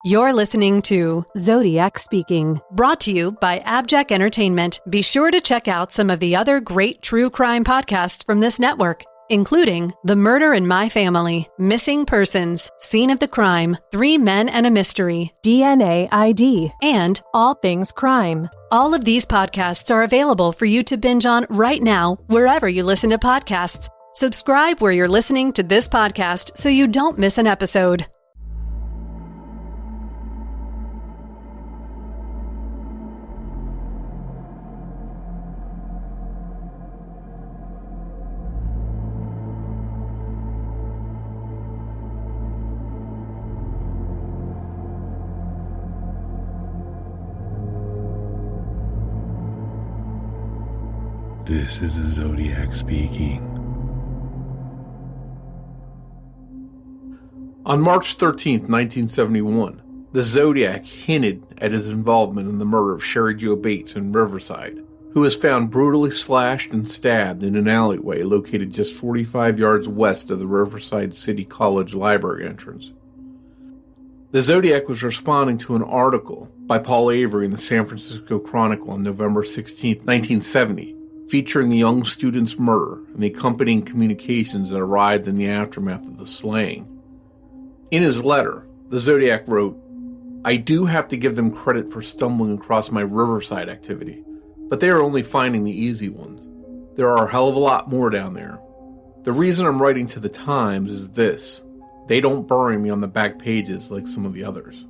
You're listening to Zodiac Speaking, brought to you by AbJack Entertainment. Be sure to check out some of the other great true crime podcasts from this network, including The Murder in My Family, Missing Persons, Scene of the Crime, 3 Men and a Mystery, DNA ID, and All Things Crime. All of these podcasts are available for you to binge on right now, wherever you listen to podcasts. Subscribe where you're listening to this podcast so you don't miss an episode. This is the Zodiac speaking. On March 13th, 1971, the Zodiac hinted at his involvement in the murder of Cheri Jo Bates in Riverside, who was found brutally slashed and stabbed in an alleyway located just 45 yards west of the Riverside City College library entrance. The Zodiac was responding to an article by Paul Avery in the San Francisco Chronicle on November 16, 1970, featuring the young student's murder and the accompanying communications that arrived in the aftermath of the slaying. In his letter, the Zodiac wrote, "I do have to give them credit for stumbling across my Riverside activity, but they are only finding the easy ones. There are a hell of a lot more down there. The reason I'm writing to the Times is this: they don't bury me on the back pages like some of the others."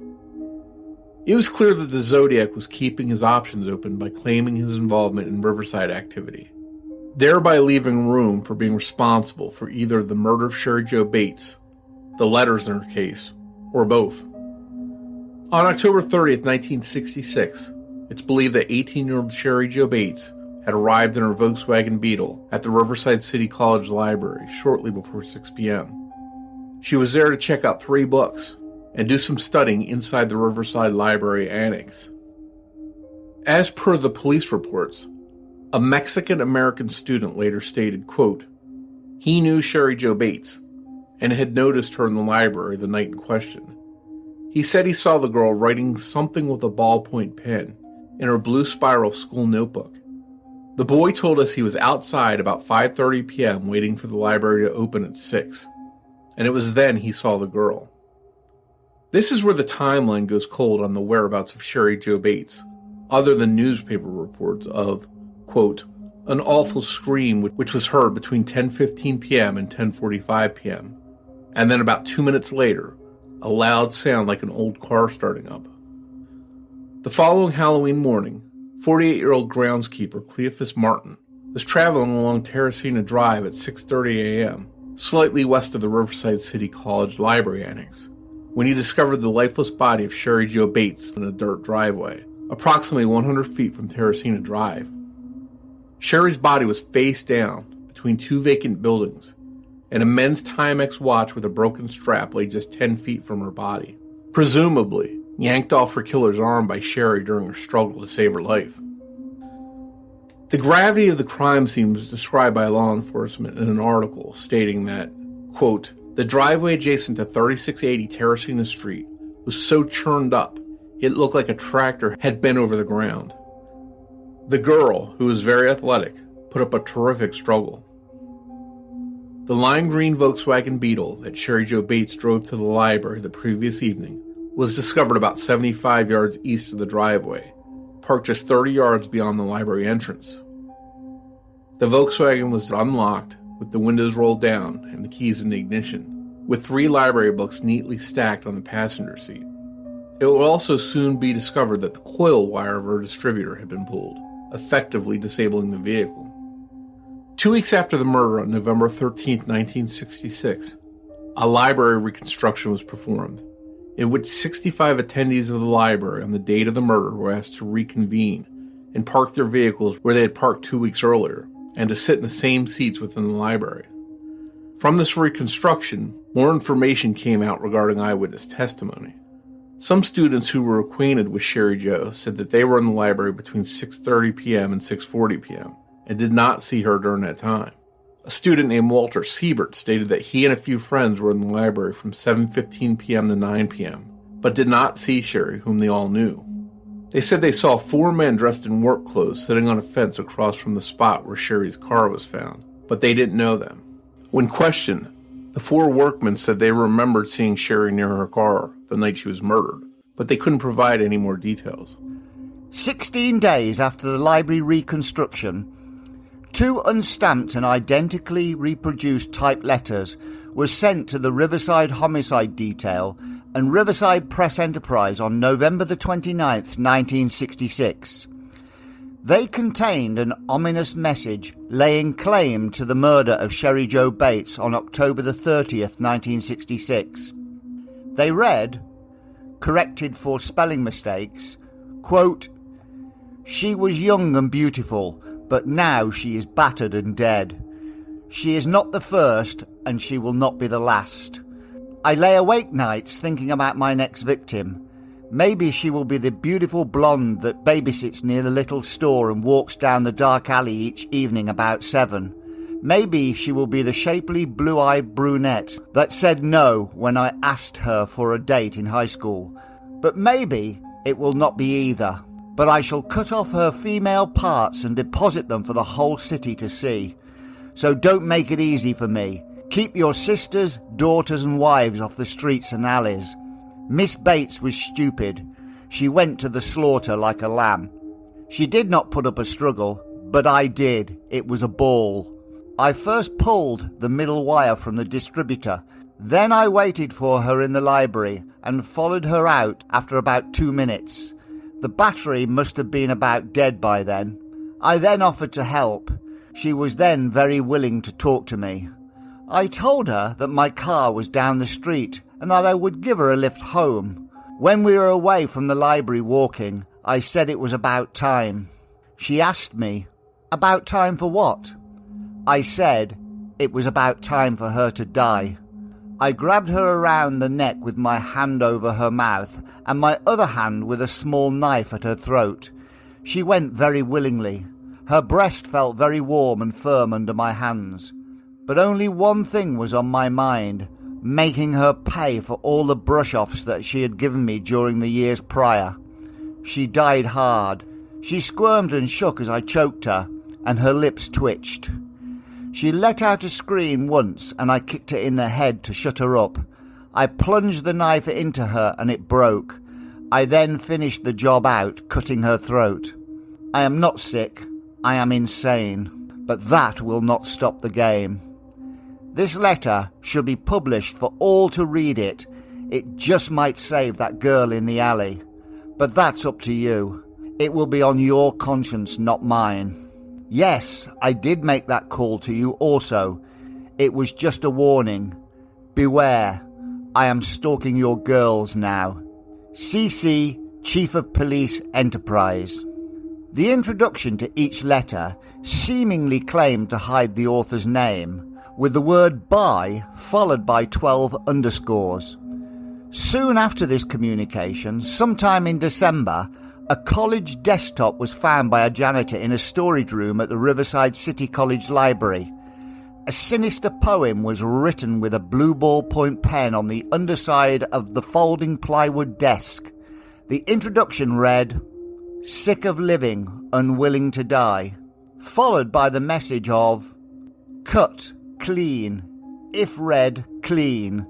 It was clear that the Zodiac was keeping his options open by claiming his involvement in Riverside activity, thereby leaving room for being responsible for either the murder of Cheri Jo Bates, the letters in her case, or both. On October 30th, 1966, it's believed that 18-year-old Cheri Jo Bates had arrived in her Volkswagen Beetle at the Riverside City College Library shortly before 6 p.m. She was there to check out 3 books and do some studying inside the Riverside Library annex. As per the police reports, a Mexican-American student later stated, quote, "He knew Cheri Jo Bates and had noticed her in the library the night in question. He said he saw the girl writing something with a ballpoint pen in her blue spiral school notebook. The boy told us he was outside about 5:30 p.m. waiting for the library to open at 6, and it was then he saw the girl." This is where the timeline goes cold on the whereabouts of Cheri Jo Bates, other than newspaper reports of, quote, "an awful scream which was heard between 10:15 p.m. and 10:45 p.m., and then about 2 minutes later, a loud sound like an old car starting up." The following Halloween morning, 48-year-old groundskeeper Cleophas Martin was traveling along Terracina Drive at 6:30 a.m., slightly west of the Riverside City College Library Annex, when he discovered the lifeless body of Cheri Jo Bates in a dirt driveway, approximately 100 feet from Terracina Drive. Cheri's body was face down between 2 vacant buildings, and a men's Timex watch with a broken strap lay just 10 feet from her body, presumably yanked off her killer's arm by Cheri during her struggle to save her life. The gravity of the crime scene was described by law enforcement in an article stating that, quote, "The driveway adjacent to 3680 Terracina Street was so churned up, it looked like a tractor had been over the ground. The girl, who was very athletic, put up a terrific struggle." The lime green Volkswagen Beetle that Cheri Jo Bates drove to the library the previous evening was discovered about 75 yards east of the driveway, parked just 30 yards beyond the library entrance. The Volkswagen was unlocked, with the windows rolled down and the keys in the ignition, with 3 library books neatly stacked on the passenger seat. It would also soon be discovered that the coil wire of her distributor had been pulled, effectively disabling the vehicle. 2 weeks after the murder on November 13, 1966, a library reconstruction was performed, in which 65 attendees of the library on the date of the murder were asked to reconvene and park their vehicles where they had parked 2 weeks earlier, and to sit in the same seats within the library. From this reconstruction, more information came out regarding eyewitness testimony. Some students who were acquainted with Cheri Jo said that they were in the library between 6:30 p.m. and 6:40 p.m. and did not see her during that time. A student named Walter Siebert stated that he and a few friends were in the library from 7:15 p.m. to 9 p.m., but did not see Cheri, whom they all knew. They said they saw 4 men dressed in work clothes sitting on a fence across from the spot where Cheri's car was found, but they didn't know them. When questioned, the 4 workmen said they remembered seeing Cheri near her car the night she was murdered, but they couldn't provide any more details. 16 days after the library reconstruction, 2 unstamped and identically reproduced typed letters were sent to the Riverside Homicide Detail and Riverside Press Enterprise on November the 29th, 1966. They contained an ominous message laying claim to the murder of Cheri Jo Bates on October the 30th, 1966. They read, corrected for spelling mistakes, quote, "She was young and beautiful, but now she is battered and dead. She is not the first, and she will not be the last. I lay awake nights thinking about my next victim. Maybe she will be the beautiful blonde that babysits near the little store and walks down the dark alley each evening about 7. Maybe she will be the shapely blue-eyed brunette that said no when I asked her for a date in high school. But maybe it will not be either. But I shall cut off her female parts and deposit them for the whole city to see. So don't make it easy for me. Keep your sisters, daughters and wives off the streets and alleys. Miss Bates was stupid. She went to the slaughter like a lamb. She did not put up a struggle, but I did. It was a ball. I first pulled the middle wire from the distributor. Then I waited for her in the library and followed her out after about 2 minutes. The battery must have been about dead by then. I then offered to help. She was then very willing to talk to me. I told her that my car was down the street and that I would give her a lift home. When we were away from the library walking, I said it was about time. She asked me, about time for what? I said it was about time for her to die. I grabbed her around the neck with my hand over her mouth and my other hand with a small knife at her throat. She went very willingly. Her breast felt very warm and firm under my hands. But only one thing was on my mind, making her pay for all the brush-offs that she had given me during the years prior. She died hard. She squirmed and shook as I choked her, and her lips twitched. She let out a scream once, and I kicked her in the head to shut her up. I plunged the knife into her, and it broke. I then finished the job out, cutting her throat. I am not sick. I am insane. But that will not stop the game. This letter should be published for all to read it. It just might save that girl in the alley. But that's up to you. It will be on your conscience, not mine. Yes, I did make that call to you also. It was just a warning. Beware. I am stalking your girls now. CC, Chief of Police Enterprise. The introduction to each letter seemingly claimed to hide the author's name, with the word by followed by 12 underscores. Soon after this communication, sometime in December, a college desktop was found by a janitor in a storage room at the Riverside City College Library. A sinister poem was written with a blue ballpoint pen on the underside of the folding plywood desk. The introduction read, "Sick of living, unwilling to die," followed by the message of "Cut, clean, if read, clean,"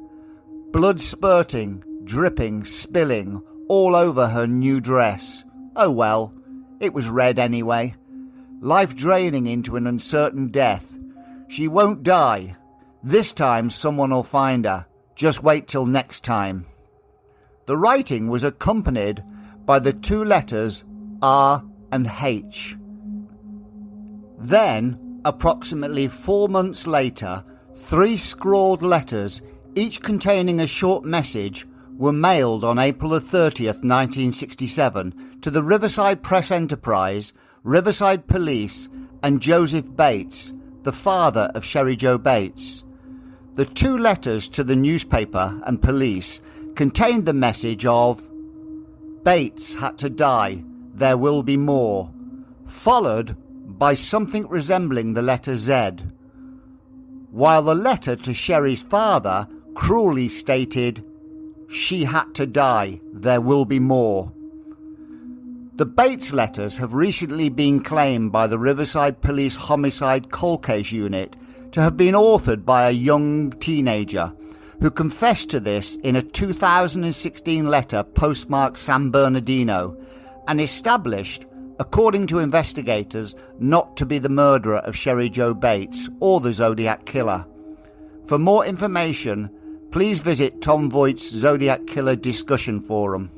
blood spurting, dripping, spilling all over her new dress. Oh well, it was red anyway. Life draining into an uncertain death. She won't die. This time someone will find her. Just wait till next time. The writing was accompanied by the 2 letters R and H. Then, approximately 4 months later, 3 scrawled letters, each containing a short message, were mailed on April 30th, 1967, to the Riverside Press Enterprise, Riverside Police, and Joseph Bates, the father of Cheri Jo Bates. The 2 letters to the newspaper and police contained the message of "Bates had to die, there will be more," followed by something resembling the letter Z, while the letter to Cheri's father cruelly stated, "She had to die. There will be more." The Bates letters have recently been claimed by the Riverside Police Homicide Cold Case Unit to have been authored by a young teenager who confessed to this in a 2016 letter postmarked San Bernardino and established, according to investigators, not to be the murderer of Cheri Jo Bates or the Zodiac killer. For more information, please visit Tom Voigt's Zodiac Killer Discussion Forum.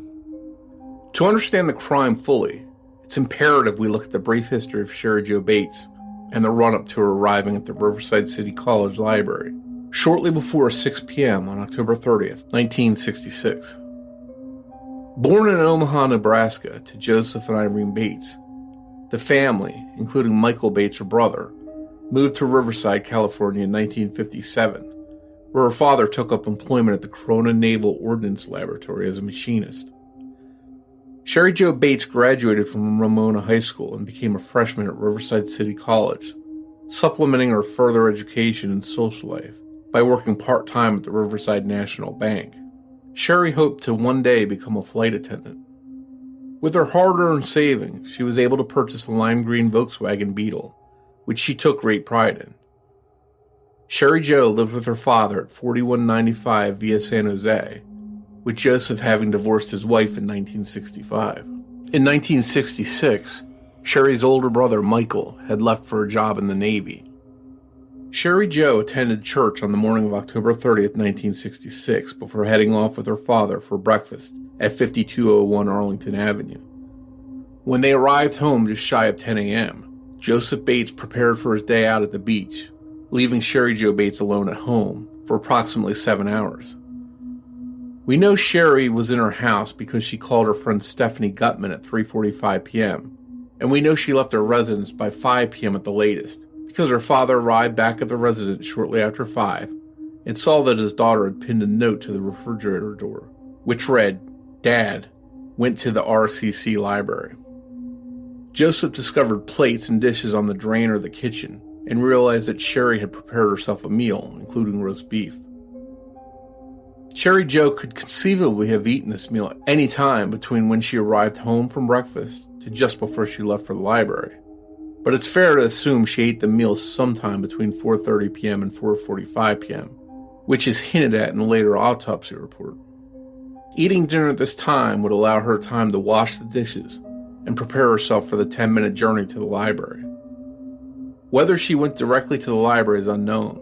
To understand the crime fully, it's imperative we look at the brief history of Cheri Jo Bates and the run-up to her arriving at the Riverside City College Library shortly before 6 p.m. on October 30th, 1966. Born in Omaha, Nebraska, to Joseph and Irene Bates, the family, including Michael Bates, her brother, moved to Riverside, California in 1957, where her father took up employment at the Corona Naval Ordnance Laboratory as a machinist. Cheri Jo Bates graduated from Ramona High School and became a freshman at Riverside City College, supplementing her further education and social life by working part-time at the Riverside National Bank. Cheri hoped to one day become a flight attendant. With her hard-earned savings, she was able to purchase a lime green Volkswagen Beetle, which she took great pride in. Cheri Jo lived with her father at 4195 Via San Jose, with Joseph having divorced his wife in 1965. In 1966, Cheri's older brother Michael had left for a job in the Navy. Cheri Jo attended church on the morning of October 30th, 1966, before heading off with her father for breakfast at 5201 Arlington Avenue. When they arrived home just shy of 10 a.m., Joseph Bates prepared for his day out at the beach, leaving Cheri Jo Bates alone at home for approximately 7 hours. We know Cheri was in her house because she called her friend Stephanie Gutman at 3:45 p.m., and we know she left her residence by 5 p.m. at the latest, because her father arrived back at the residence shortly after 5 and saw that his daughter had pinned a note to the refrigerator door, which read, "Dad, went to the RCC library." Joseph discovered plates and dishes on the drainer of the kitchen and realized that Cheri had prepared herself a meal, including roast beef. Cheri Jo could conceivably have eaten this meal at any time between when she arrived home from breakfast to just before she left for the library, but it's fair to assume she ate the meal sometime between 4:30 p.m. and 4:45 p.m., which is hinted at in the later autopsy report. Eating dinner at this time would allow her time to wash the dishes and prepare herself for the 10-minute journey to the library. Whether she went directly to the library is unknown,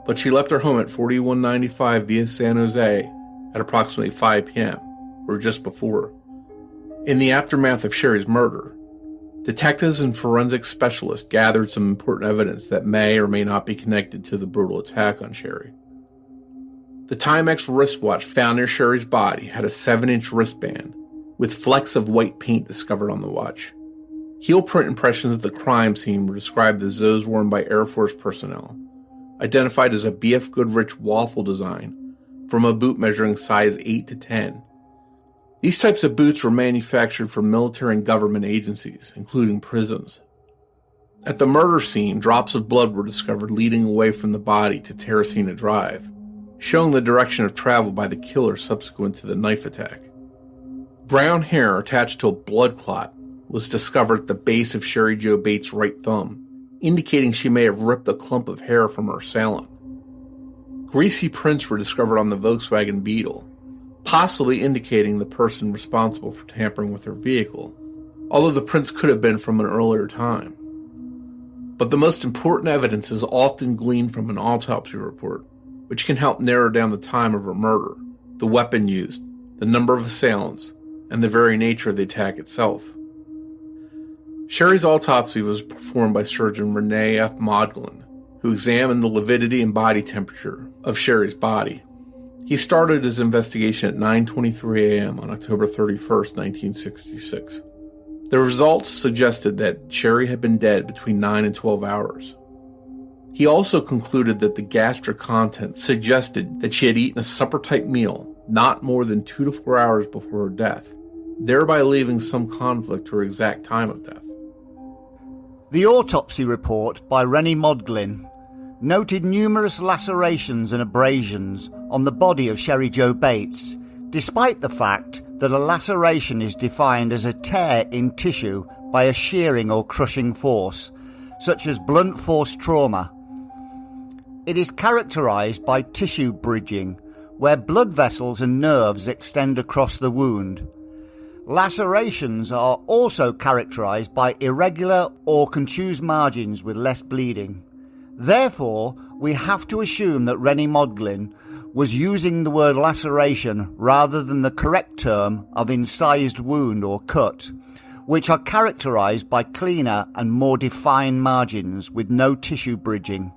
but she left her home at 4195 Via San Jose at approximately 5 p.m., or just before. In the aftermath of Cheri's murder, detectives and forensic specialists gathered some important evidence that may or may not be connected to the brutal attack on Cheri. The Timex wristwatch found near Cheri's body had a 7-inch wristband with flecks of white paint discovered on the watch. Heel print impressions at the crime scene were described as those worn by Air Force personnel, identified as a B.F. Goodrich waffle design from a boot measuring size 8 to 10. These types of boots were manufactured for military and government agencies, including prisons. At the murder scene, drops of blood were discovered leading away from the body to Terracina Drive, showing the direction of travel by the killer subsequent to the knife attack. Brown hair attached to a blood clot was discovered at the base of Cheri Jo Bates' right thumb, indicating she may have ripped a clump of hair from her assailant. Greasy prints were discovered on the Volkswagen Beetle, possibly indicating the person responsible for tampering with her vehicle, although the prints could have been from an earlier time. But the most important evidence is often gleaned from an autopsy report, which can help narrow down the time of her murder, the weapon used, the number of assailants, and the very nature of the attack itself. Cheri's autopsy was performed by surgeon Renee F. Modglin, who examined the lividity and body temperature of Cheri's body. He started his investigation at 9:23 a.m. on October 31st, 1966. The results suggested that Cheri had been dead between 9 and 12 hours. He also concluded that the gastric content suggested that she had eaten a supper-type meal not more than 2 to 4 hours before her death, thereby leaving some conflict to her exact time of death. The autopsy report by Rennie Modglin noted numerous lacerations and abrasions on the body of Cheri Jo Bates, despite the fact that a laceration is defined as a tear in tissue by a shearing or crushing force, such as blunt force trauma. It is characterized by tissue bridging, where blood vessels and nerves extend across the wound. Lacerations are also characterized by irregular or contused margins with less bleeding. Therefore, we have to assume that Rennie Modglin was using the word laceration rather than the correct term of incised wound or cut, which are characterized by cleaner and more defined margins with no tissue bridging.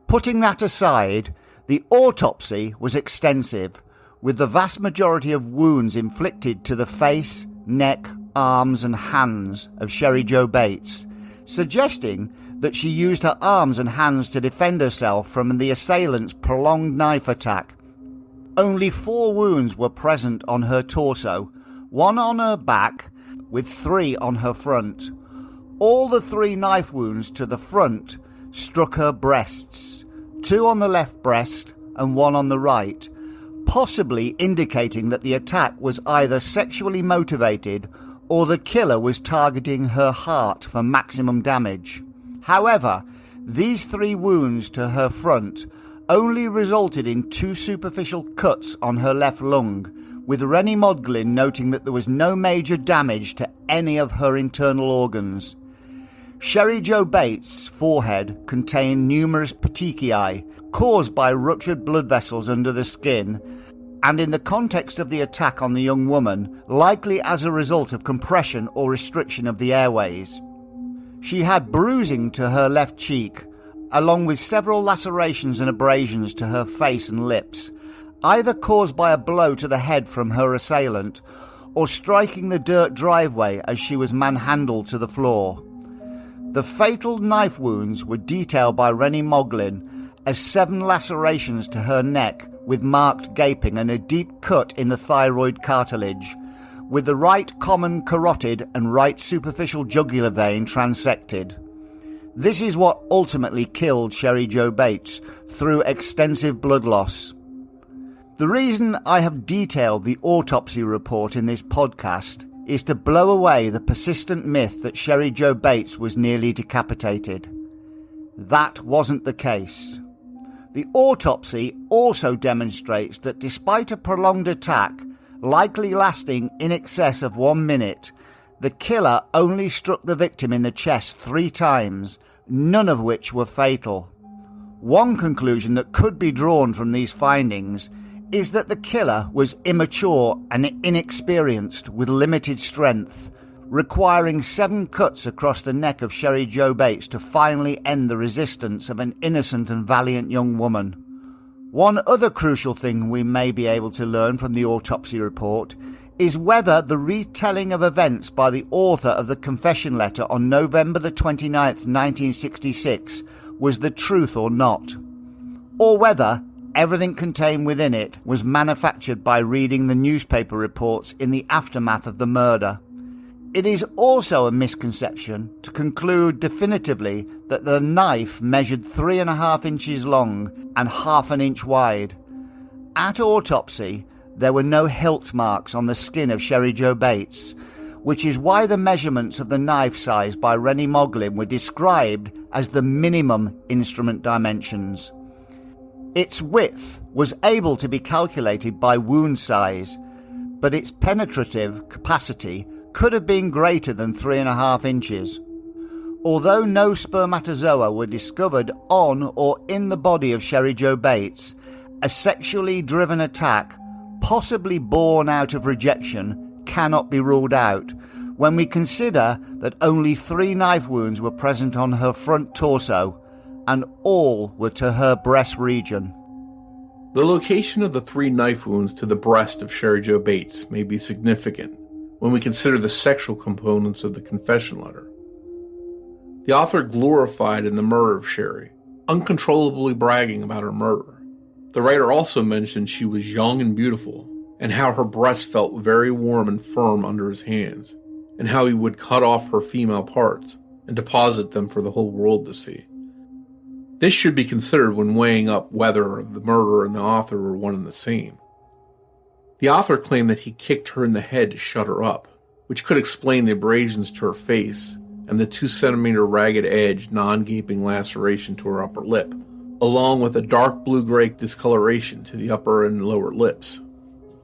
Putting that aside, the autopsy was extensive, with the vast majority of wounds inflicted to the face, neck, arms and hands of Cheri Jo Bates, suggesting that she used her arms and hands to defend herself from the assailant's prolonged knife attack. Only 4 wounds were present on her torso, 1 on her back, with 3 on her front. All the 3 knife wounds to the front struck her breasts, 2 on the left breast and 1 on the right, possibly indicating that the attack was either sexually motivated or the killer was targeting her heart for maximum damage. However, these 3 wounds to her front only resulted in 2 superficial cuts on her left lung, with Rennie Modglin noting that there was no major damage to any of her internal organs. Cheri Jo Bates' forehead contained numerous petechiae caused by ruptured blood vessels under the skin, and in the context of the attack on the young woman, likely as a result of compression or restriction of the airways. She had bruising to her left cheek, along with several lacerations and abrasions to her face and lips, either caused by a blow to the head from her assailant or striking the dirt driveway as she was manhandled to the floor. The fatal knife wounds were detailed by Rennie Modglin as 7 lacerations to her neck with marked gaping and a deep cut in the thyroid cartilage, with the right common carotid and right superficial jugular vein transected. This is what ultimately killed Cheri Jo Bates through extensive blood loss. The reason I have detailed the autopsy report in this podcast is to blow away the persistent myth that Cheri Jo Bates was nearly decapitated. That wasn't the case. The autopsy also demonstrates that despite a prolonged attack, likely lasting in excess of 1 minute, the killer only struck the victim in the chest 3 times, none of which were fatal. One conclusion that could be drawn from these findings is that the killer was immature and inexperienced with limited strength, requiring 7 cuts across the neck of Cheri Jo Bates to finally end the resistance of an innocent and valiant young woman. One other crucial thing we may be able to learn from the autopsy report is whether the retelling of events by the author of the confession letter on November the 29th, 1966 was the truth or not, or whether everything contained within it was manufactured by reading the newspaper reports in the aftermath of the murder. It is also a misconception to conclude definitively that the knife measured 3.5 inches long and 1/2 inch wide. At autopsy, there were no hilt marks on the skin of Cheri Jo Bates, which is why the measurements of the knife size by Rennie Modglin were described as the minimum instrument dimensions. Its width was able to be calculated by wound size, but its penetrative capacity could have been greater than 3.5 inches. Although no spermatozoa were discovered on or in the body of Cheri Jo Bates, a sexually driven attack, possibly born out of rejection, cannot be ruled out when we consider that only 3 knife wounds were present on her front torso, and all were to her breast region. The location of the 3 knife wounds to the breast of Cheri Jo Bates may be significant when we consider the sexual components of the confession letter. The author glorified in the murder of Cheri, uncontrollably bragging about her murder. The writer also mentioned she was young and beautiful, and how her breast felt very warm and firm under his hands, and how he would cut off her female parts and deposit them for the whole world to see. This should be considered when weighing up whether the murderer and the author were one and the same. The author claimed that he kicked her in the head to shut her up, which could explain the abrasions to her face and the 2-centimeter ragged edge, non-gaping laceration to her upper lip, along with a dark blue-gray discoloration to the upper and lower lips.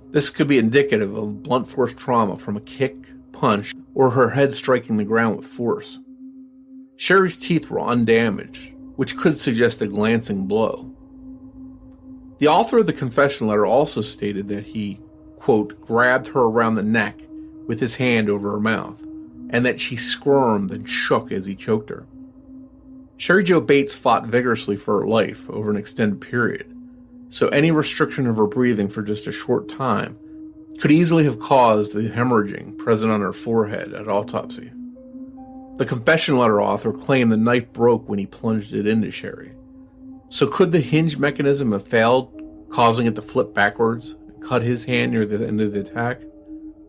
This could be indicative of blunt force trauma from a kick, punch, or her head striking the ground with force. Cheri's teeth were undamaged, which could suggest a glancing blow. The author of the confession letter also stated that he, quote, grabbed her around the neck with his hand over her mouth, and that she squirmed and shook as he choked her. Cheri Jo Bates fought vigorously for her life over an extended period, so any restriction of her breathing for just a short time could easily have caused the hemorrhaging present on her forehead at autopsy. The confession letter author claimed the knife broke when he plunged it into Cheri. So could the hinge mechanism have failed, causing it to flip backwards and cut his hand near the end of the attack?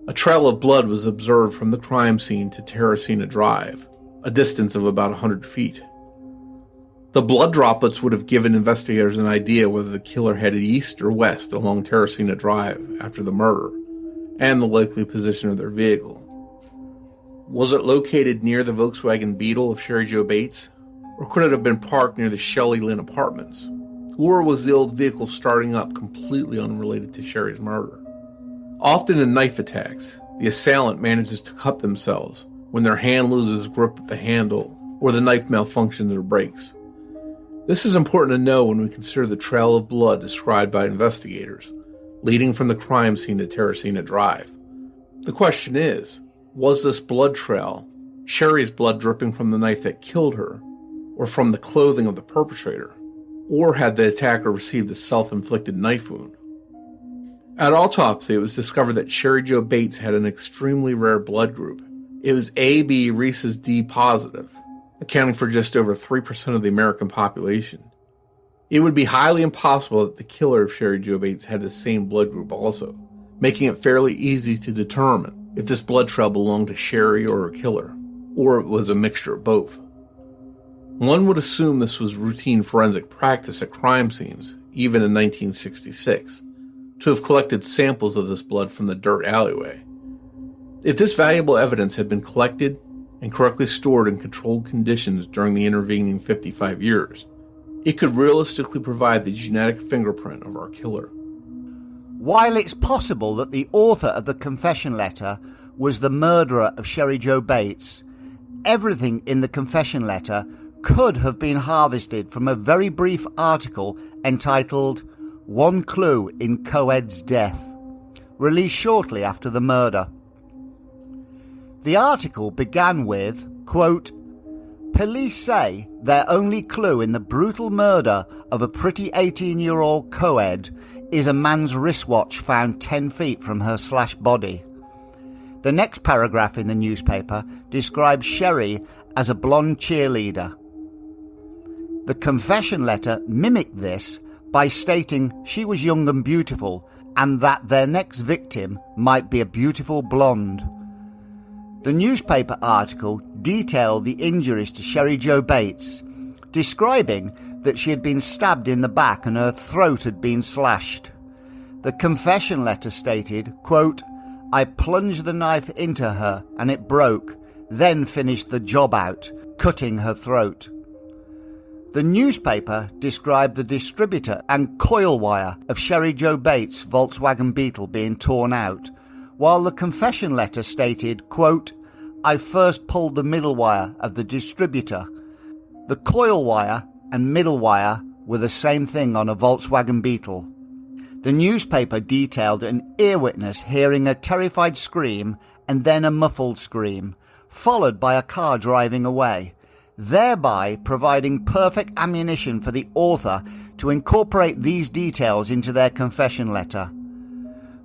A trail of blood was observed from the crime scene to Terracina Drive, a distance of about 100 feet. The blood droplets would have given investigators an idea whether the killer headed east or west along Terracina Drive after the murder, and the likely position of their vehicle. Was it located near the Volkswagen Beetle of Cheri Jo Bates? Or could it have been parked near the Shelley Lynn apartments? Or was the old vehicle starting up completely unrelated to Cheri's murder? Often in knife attacks, the assailant manages to cut themselves when their hand loses grip of the handle or the knife malfunctions or breaks. This is important to know when we consider the trail of blood described by investigators, leading from the crime scene to Terracina Drive. The question is, was this blood trail Cheri's blood dripping from the knife that killed her, or from the clothing of the perpetrator? Or had the attacker received a self-inflicted knife wound? At autopsy, it was discovered that Cheri Jo Bates had an extremely rare blood group. It was AB rhesus D positive, accounting for just over 3% of the American population. It would be highly impossible that the killer of Cheri Jo Bates had the same blood group also, making it fairly easy to determine if this blood trail belonged to Cheri or her killer, or it was a mixture of both. One would assume this was routine forensic practice at crime scenes, even in 1966, to have collected samples of this blood from the dirt alleyway. If this valuable evidence had been collected and correctly stored in controlled conditions during the intervening 55 years, it could realistically provide the genetic fingerprint of our killer. While it's possible that the author of the confession letter was the murderer of Cheri Jo Bates, everything in the confession letter could have been harvested from a very brief article entitled "One Clue in Co-Ed's Death," released shortly after the murder. The article began with, quote, "Police say their only clue in the brutal murder of a pretty 18-year-old co-ed is a man's wristwatch found 10 feet from her slashed body." The next paragraph in the newspaper describes Cheri as a blonde cheerleader. The confession letter mimicked this by stating she was young and beautiful, and that their next victim might be a beautiful blonde. The newspaper article detailed the injuries to Cheri Jo Bates, describing that she had been stabbed in the back and her throat had been slashed. The confession letter stated, quote, "I plunged the knife into her and it broke, then finished the job out, cutting her throat." The newspaper described the distributor and coil wire of Cheri Jo Bates' Volkswagen Beetle being torn out, while the confession letter stated, quote, "I first pulled the middle wire of the distributor." The coil wire and middle wire were the same thing on a Volkswagen Beetle. The newspaper detailed an ear witness hearing a terrified scream and then a muffled scream, followed by a car driving away, thereby providing perfect ammunition for the author to incorporate these details into their confession letter.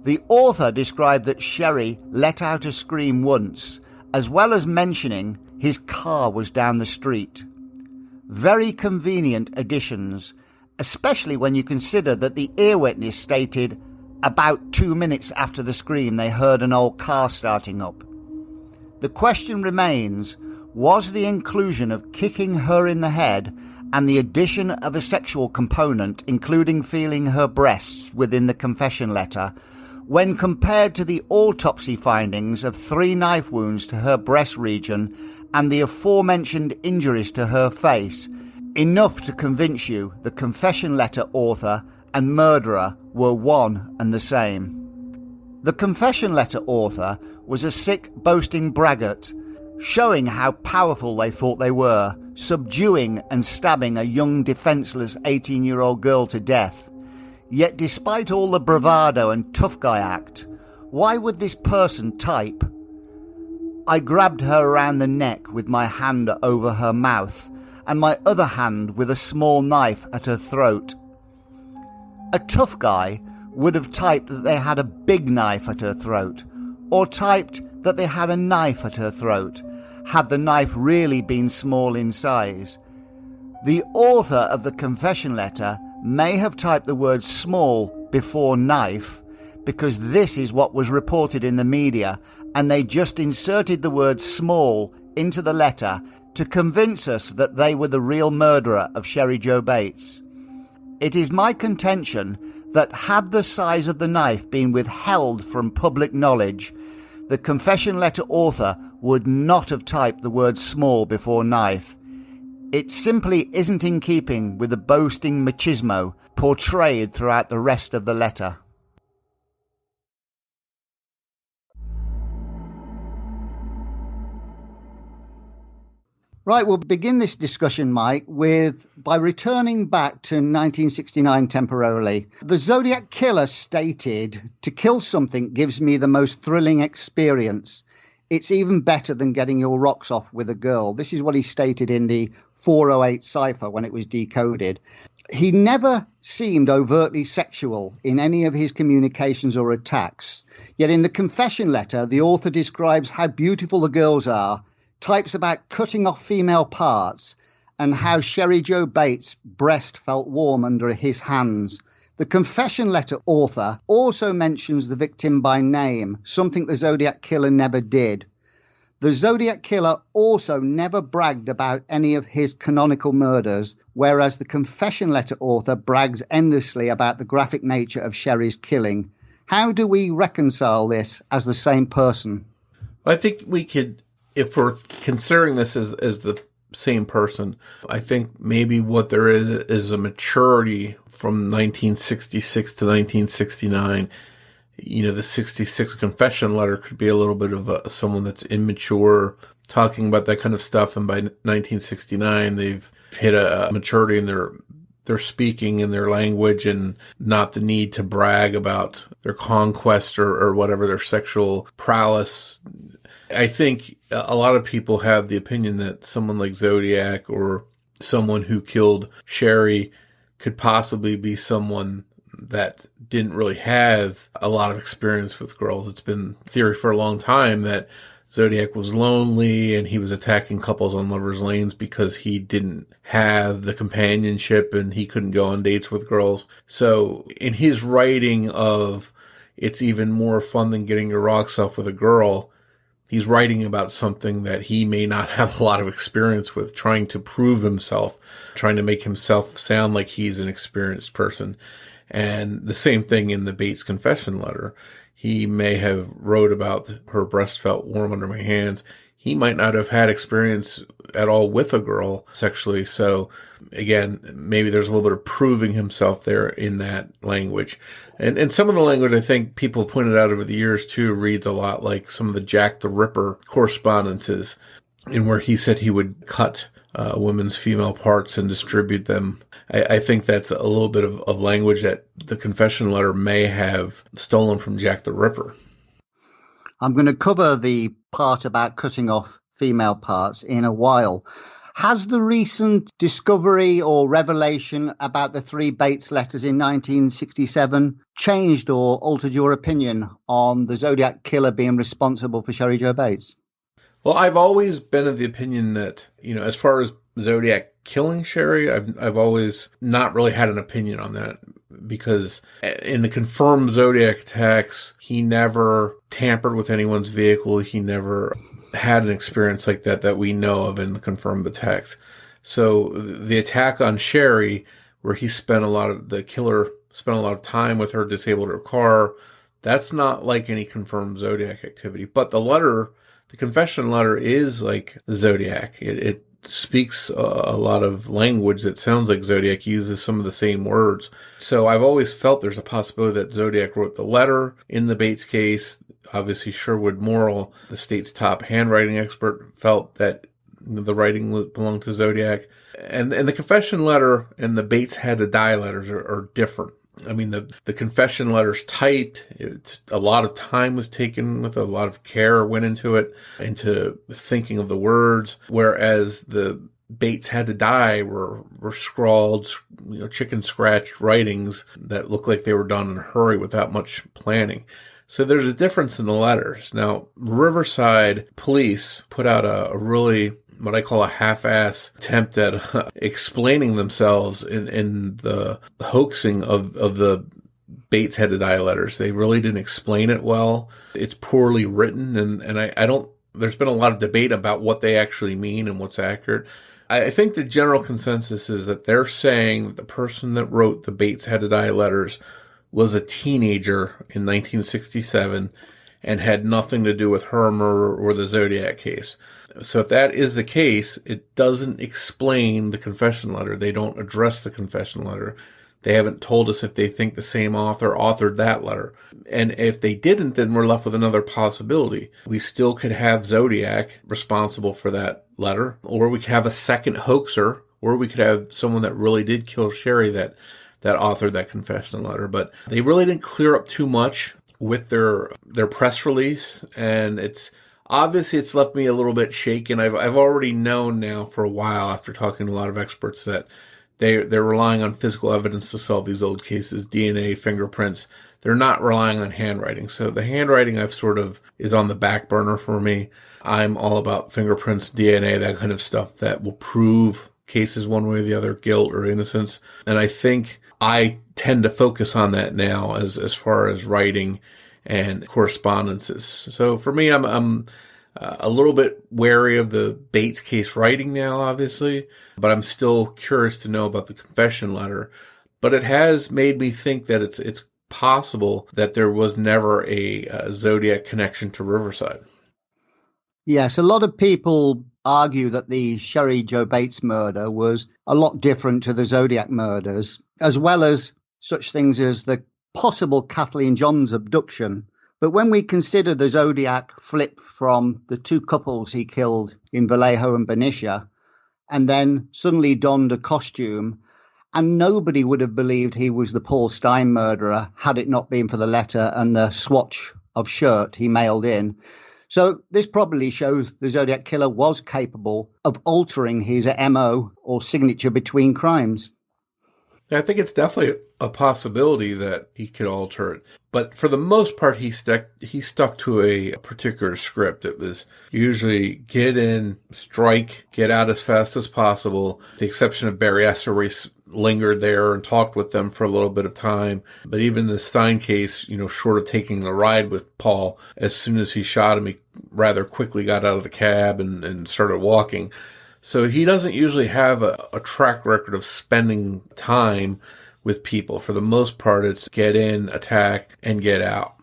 The author described that Cheri let out a scream once, as well as mentioning his car was down the street. Very convenient additions, especially when you consider that the ear witness stated about 2 minutes after the scream they heard an old car starting up. The question remains, was the inclusion of kicking her in the head and the addition of a sexual component, including feeling her breasts within the confession letter, when compared to the autopsy findings of 3 knife wounds to her breast region and the aforementioned injuries to her face, enough to convince you the confession letter author and murderer were one and the same. The confession letter author was a sick, boasting braggart, showing how powerful they thought they were, subduing and stabbing a young, defenceless 18-year-old girl to death. Yet despite all the bravado and tough guy act, why would this person type, "I grabbed her around the neck with my hand over her mouth and my other hand with a small knife at her throat"? A tough guy would have typed that they had a big knife at her throat, or typed that they had a knife at her throat, had the knife really been small in size. The author of the confession letter may have typed the word small before knife, because this is what was reported in the media, and they just inserted the word small into the letter to convince us that they were the real murderer of Cheri Jo Bates. It is my contention that had the size of the knife been withheld from public knowledge, the confession letter author would not have typed the word small before knife. It simply isn't in keeping with the boasting machismo portrayed throughout the rest of the letter. Right, we'll begin this discussion, Mike, by returning back to 1969 temporarily. The Zodiac killer stated, "To kill something gives me the most thrilling experience. It's even better than getting your rocks off with a girl." This is what he stated in the 408 cipher when it was decoded. He never seemed overtly sexual in any of his communications or attacks. Yet in the confession letter, the author describes how beautiful the girls are, types about cutting off female parts, and how Cheri Jo Bates' breast felt warm under his hands. The confession letter author also mentions the victim by name, something the Zodiac killer never did. The Zodiac killer also never bragged about any of his canonical murders, whereas the confession letter author brags endlessly about the graphic nature of Cheri's killing. How do we reconcile this as the same person? I think we could, if we're considering this as the same person, I think maybe what there is a maturity from 1966 to 1969. You know, the 66 confession letter could be a little bit of someone that's immature, talking about that kind of stuff. And by 1969, they've hit a maturity in their speaking and their language, and not the need to brag about their conquest or whatever, their sexual prowess. I think a lot of people have the opinion that someone like Zodiac or someone who killed Cheri could possibly be someone that didn't really have a lot of experience with girls. It's been theory for a long time that Zodiac was lonely and he was attacking couples on lovers' lanes because he didn't have the companionship and he couldn't go on dates with girls. So in his writing of "It's even more fun than getting your rocks off with a girl," he's writing about something that he may not have a lot of experience with, trying to prove himself, trying to make himself sound like he's an experienced person. And the same thing in the Bates confession letter. He may have wrote about "her breast felt warm under my hands." He might not have had experience at all with a girl sexually. So again, maybe there's a little bit of proving himself there in that language. And some of the language, I think people pointed out over the years too, reads a lot like some of the Jack the Ripper correspondences, in where he said he would cut women's female parts and distribute them. I think that's a little bit of language that the confession letter may have stolen from Jack the Ripper. I'm going to cover the part about cutting off female parts in a while. Has the recent discovery or revelation about the 3 Bates letters in 1967 changed or altered your opinion on the Zodiac killer being responsible for Cheri Jo Bates? Well, I've always been of the opinion that, you know, as far as Zodiac killing Cheri, I've always not really had an opinion on that, because in the confirmed Zodiac attacks, he never tampered with anyone's vehicle. He never had an experience like that we know of in the confirmed attacks. So the attack on Cheri, where the killer spent a lot of time with her, disabled her car, That's not like any confirmed Zodiac activity. But the confession letter is like Zodiac. It speaks a lot of language that sounds like Zodiac, uses some of the same words. So I've always felt there's a possibility that Zodiac wrote the letter in the Bates case. Obviously, Sherwood Morrill, the state's top handwriting expert, felt that the writing belonged to Zodiac. And the confession letter and the Bates had to die letters are different. I mean, the confession letter's typed. A lot of time was taken with it. A lot of care went into it, into thinking of the words. Whereas the Bates had to die were scrawled, chicken scratched writings that looked like they were done in a hurry without much planning. So there's a difference in the letters. Now, Riverside police put out a really, what I call a half-ass attempt at explaining themselves in the hoaxing of the Bates had to die letters. They really didn't explain it well. It's poorly written, and I don't, there's been a lot of debate about what they actually mean and what's accurate. I think the general consensus is that they're saying that the person that wrote the Bates had to die letters was a teenager in 1967 and had nothing to do with her murder or the Zodiac case. So if that is the case, it doesn't explain the confession letter. They don't address the confession letter. They haven't told us if they think the same author authored that letter. And if they didn't, then we're left with another possibility. We still could have Zodiac responsible for that letter, or we could have a second hoaxer, or we could have someone that really did kill Cheri that authored that confession letter. But they really didn't clear up too much with their press release, and it's left me a little bit shaken. I've already known now for a while, after talking to a lot of experts, that they're relying on physical evidence to solve these old cases, DNA, fingerprints. They're not relying on handwriting. So the handwriting is on the back burner for me. I'm all about fingerprints, DNA, that kind of stuff that will prove cases one way or the other, guilt or innocence. And I think I tend to focus on that now as far as writing and correspondences. So for me, I'm a little bit wary of the Bates case writing now, obviously, but I'm still curious to know about the confession letter. But it has made me think that it's possible that there was never a Zodiac connection to Riverside. Yes, a lot of people argue that the Cheri Jo Bates murder was a lot different to the Zodiac murders, as well as such things as the possible Kathleen Johns abduction. But when we consider the Zodiac flip from the two couples he killed in Vallejo and Benicia, and then suddenly donned a costume, and nobody would have believed he was the Paul Stein murderer had it not been for the letter and the swatch of shirt he mailed in. So this probably shows the Zodiac killer was capable of altering his MO or signature between crimes. I think it's definitely a possibility that he could alter it. But for the most part, he stuck to a particular script. It was usually get in, strike, get out as fast as possible. The exception of Barry Esser, where he lingered there and talked with them for a little bit of time. But even the Stein case, short of taking the ride with Paul, as soon as he shot him, he rather quickly got out of the cab and started walking. So he doesn't usually have a track record of spending time with people. For the most part, it's get in, attack, and get out.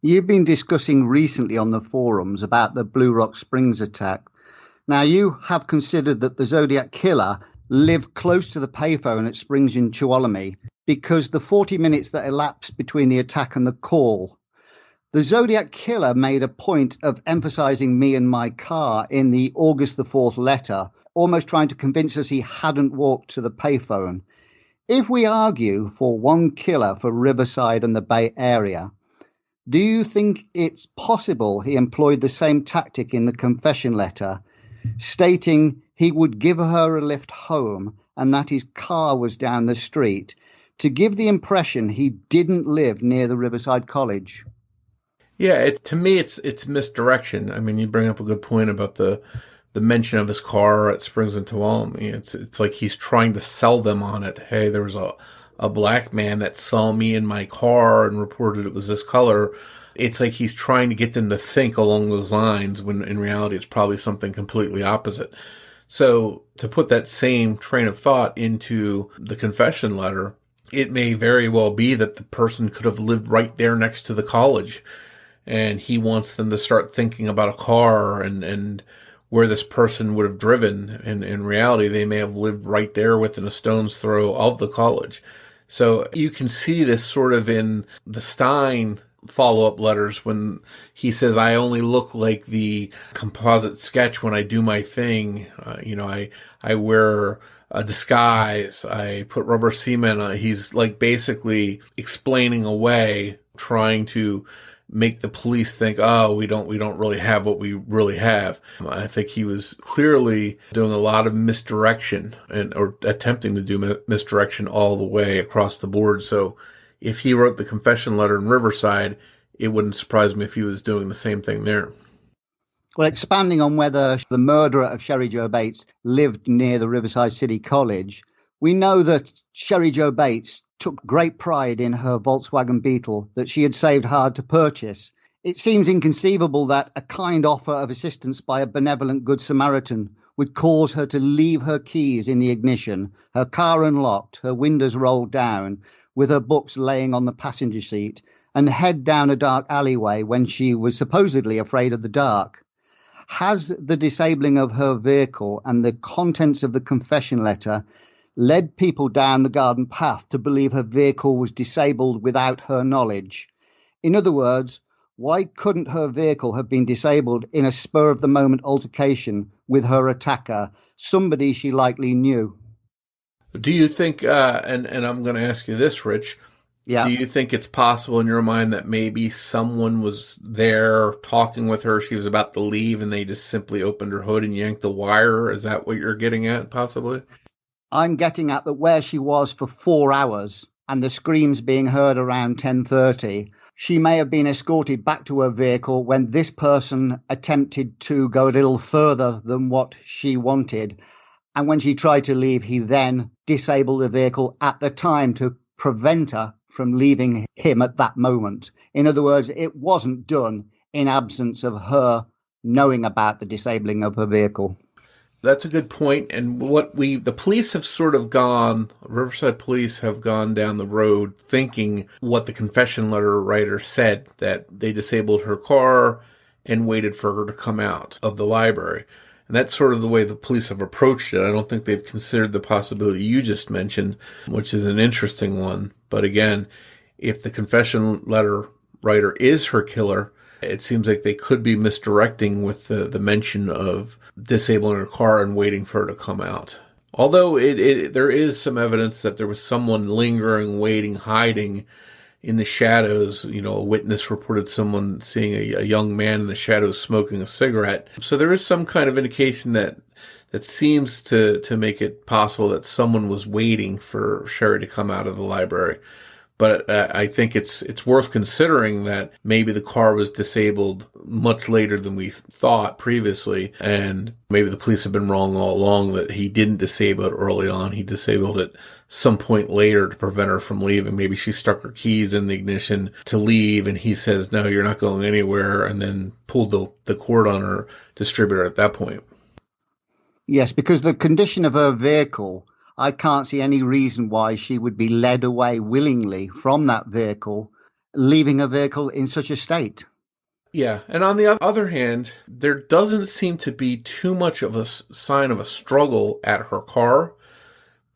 You've been discussing recently on the forums about the Blue Rock Springs attack. Now, you have considered that the Zodiac killer lived close to the payphone at Springs in Tuolumne because the 40 minutes that elapsed between the attack and the call. The Zodiac killer made a point of emphasizing me and my car in the August the 4th letter, almost trying to convince us he hadn't walked to the payphone. If we argue for one killer for Riverside and the Bay Area, do you think it's possible he employed the same tactic in the confession letter, stating he would give her a lift home and that his car was down the street, to give the impression he didn't live near the Riverside College? Yeah, to me, it's misdirection. I mean, you bring up a good point about the mention of his car at Springs and Tuolumne. It's like he's trying to sell them on it. Hey, there was a black man that saw me in my car and reported it was this color. It's like he's trying to get them to think along those lines, when in reality it's probably something completely opposite. So to put that same train of thought into the confession letter, It may very well be that the person could have lived right there next to the college, and he wants them to start thinking about a car and where this person would have driven. And in reality, they may have lived right there within a stone's throw of the college. So you can see this sort of in the Stein follow-up letters when he says, I only look like the composite sketch when I do my thing. I wear a disguise. I put rubber cement on. He's like basically explaining away, trying to make the police think, oh, we don't really have what we really have. I think he was clearly doing a lot of misdirection or attempting to do misdirection all the way across the board. So if he wrote the confession letter in Riverside, it wouldn't surprise me if he was doing the same thing there. Well, expanding on whether the murderer of Cheri Jo Bates lived near the Riverside City College, we know that Cheri Jo Bates took great pride in her Volkswagen Beetle that she had saved hard to purchase. It seems inconceivable that a kind offer of assistance by a benevolent Good Samaritan would cause her to leave her keys in the ignition, her car unlocked, her windows rolled down, with her books laying on the passenger seat, and head down a dark alleyway when she was supposedly afraid of the dark. Has the disabling of her vehicle and the contents of the confession letter led people down the garden path to believe her vehicle was disabled without her knowledge? In other words, why couldn't her vehicle have been disabled in a spur-of-the-moment altercation with her attacker, somebody she likely knew? Do you think, and I'm going to ask you this, Rich, Yeah. Do you think it's possible in your mind that maybe someone was there talking with her, she was about to leave, and they just simply opened her hood and yanked the wire? Is that what you're getting at, possibly? I'm getting at that where she was for 4 hours and the screams being heard around 10:30, she may have been escorted back to her vehicle when this person attempted to go a little further than what she wanted. And when she tried to leave, he then disabled the vehicle at the time to prevent her from leaving him at that moment. In other words, it wasn't done in absence of her knowing about the disabling of her vehicle. That's a good point. And the police have sort of Riverside police have gone down the road thinking what the confession letter writer said, that they disabled her car and waited for her to come out of the library. And that's sort of the way the police have approached it. I don't think they've considered the possibility you just mentioned, which is an interesting one. But again, if the confession letter writer is her killer, it seems like they could be misdirecting with the mention of disabling her car and waiting for her to come out. Although there is some evidence that there was someone lingering, waiting, hiding in the shadows. You know, a witness reported someone seeing a young man in the shadows smoking a cigarette. So there is some kind of indication that seems to make it possible that someone was waiting for Cheri to come out of the library. But I think it's worth considering that maybe the car was disabled much later than we thought previously, and maybe the police have been wrong all along that he didn't disable it early on. He disabled it some point later to prevent her from leaving. Maybe she stuck her keys in the ignition to leave, and he says, no, you're not going anywhere, and then pulled the cord on her distributor at that point. Yes, because the condition of her vehicle, I can't see any reason why she would be led away willingly from that vehicle, leaving a vehicle in such a state. Yeah, and on the other hand, there doesn't seem to be too much of a sign of a struggle at her car,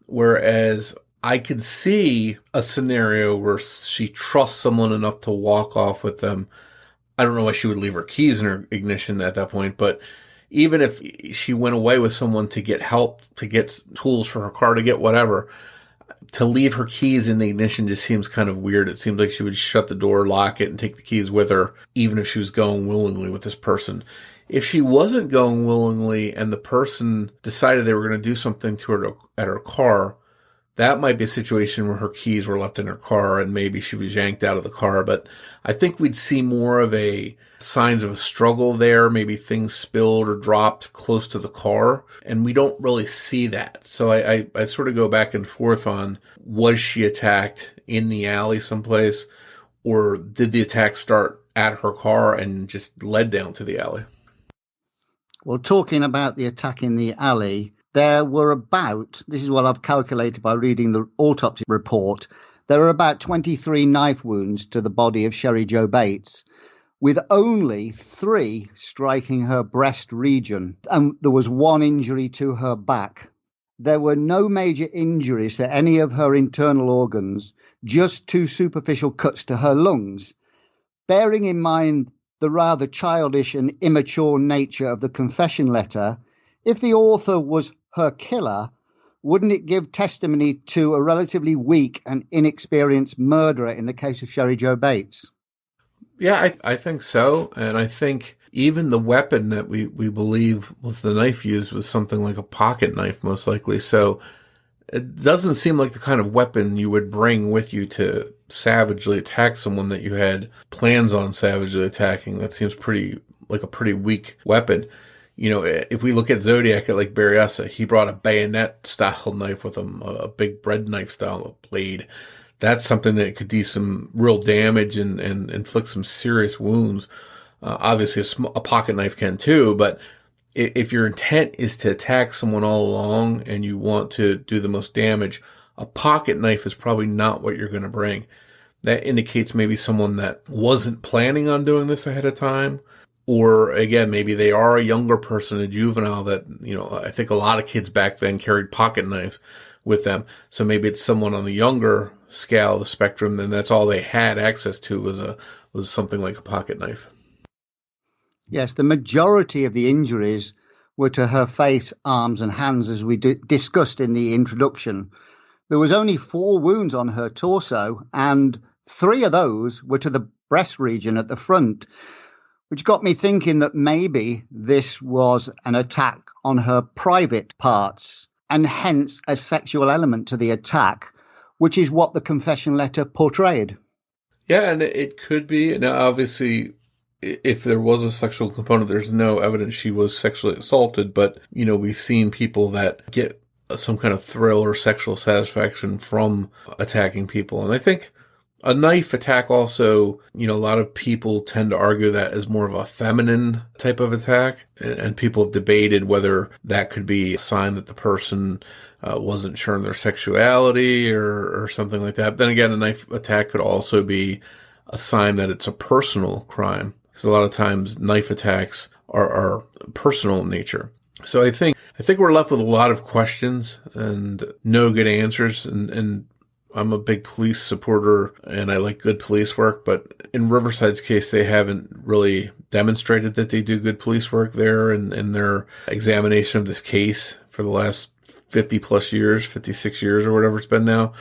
whereas I could see a scenario where she trusts someone enough to walk off with them. I don't know why she would leave her keys in her ignition at that point, but even if she went away with someone to get help, to get tools for her car, to get whatever, to leave her keys in the ignition just seems kind of weird. It seems like she would shut the door, lock it, and take the keys with her, even if she was going willingly with this person. If she wasn't going willingly and the person decided they were going to do something to her at her car, that might be a situation where her keys were left in her car and maybe she was yanked out of the car. But I think we'd see more of signs of a struggle there. Maybe things spilled or dropped close to the car, and we don't really see that. So I sort of go back and forth on, was she attacked in the alley someplace, or did the attack start at her car and just led down to the alley? Well, talking about the attack in the alley, there were about, this is what I've calculated by reading the autopsy report, there were about 23 knife wounds to the body of Cheri Jo Bates, with only 3 striking her breast region, and there was 1 injury to her back. There were no major injuries to any of her internal organs, just 2 superficial cuts to her lungs. Bearing in mind the rather childish and immature nature of the confession letter, if the author was her killer, wouldn't it give testimony to a relatively weak and inexperienced murderer in the case of Cheri Jo Bates? Yeah, I think so. And I think even the weapon that we believe was the knife used was something like a pocket knife, most likely. So it doesn't seem like the kind of weapon you would bring with you to savagely attack someone that you had plans on savagely attacking. That seems like a pretty weak weapon. You know, if we look at Zodiac at Lake Berryessa, he brought a bayonet-style knife with him, a big bread knife-style blade. That's something that could do some real damage and inflict some serious wounds. Obviously, a pocket knife can too, but if your intent is to attack someone all along and you want to do the most damage, a pocket knife is probably not what you're going to bring. That indicates maybe someone that wasn't planning on doing this ahead of time. Or again, maybe they are a younger person, a juvenile that, you know, I think a lot of kids back then carried pocket knives with them. So maybe it's someone on the younger scale of the spectrum, and that's all they had access to was something like a pocket knife. Yes, the majority of the injuries were to her face, arms and hands, as we discussed in the introduction. There was only 4 wounds on her torso, and 3 of those were to the breast region at the front, which got me thinking that maybe this was an attack on her private parts, and hence a sexual element to the attack, which is what the confession letter portrayed. Yeah, and it could be. Now, obviously, if there was a sexual component, there's no evidence she was sexually assaulted, but, you know, we've seen people that get some kind of thrill or sexual satisfaction from attacking people. And I think a knife attack also, you know, a lot of people tend to argue that as more of a feminine type of attack. And people have debated whether that could be a sign that the person wasn't sure in their sexuality or something like that. But then again, a knife attack could also be a sign that it's a personal crime. Because a lot of times knife attacks are personal in nature. So I think we're left with a lot of questions and no good answers. And I'm a big police supporter and I like good police work, but in Riverside's case, they haven't really demonstrated that they do good police work there in their examination of this case for the last 50 plus years, 56 years or whatever it's been now.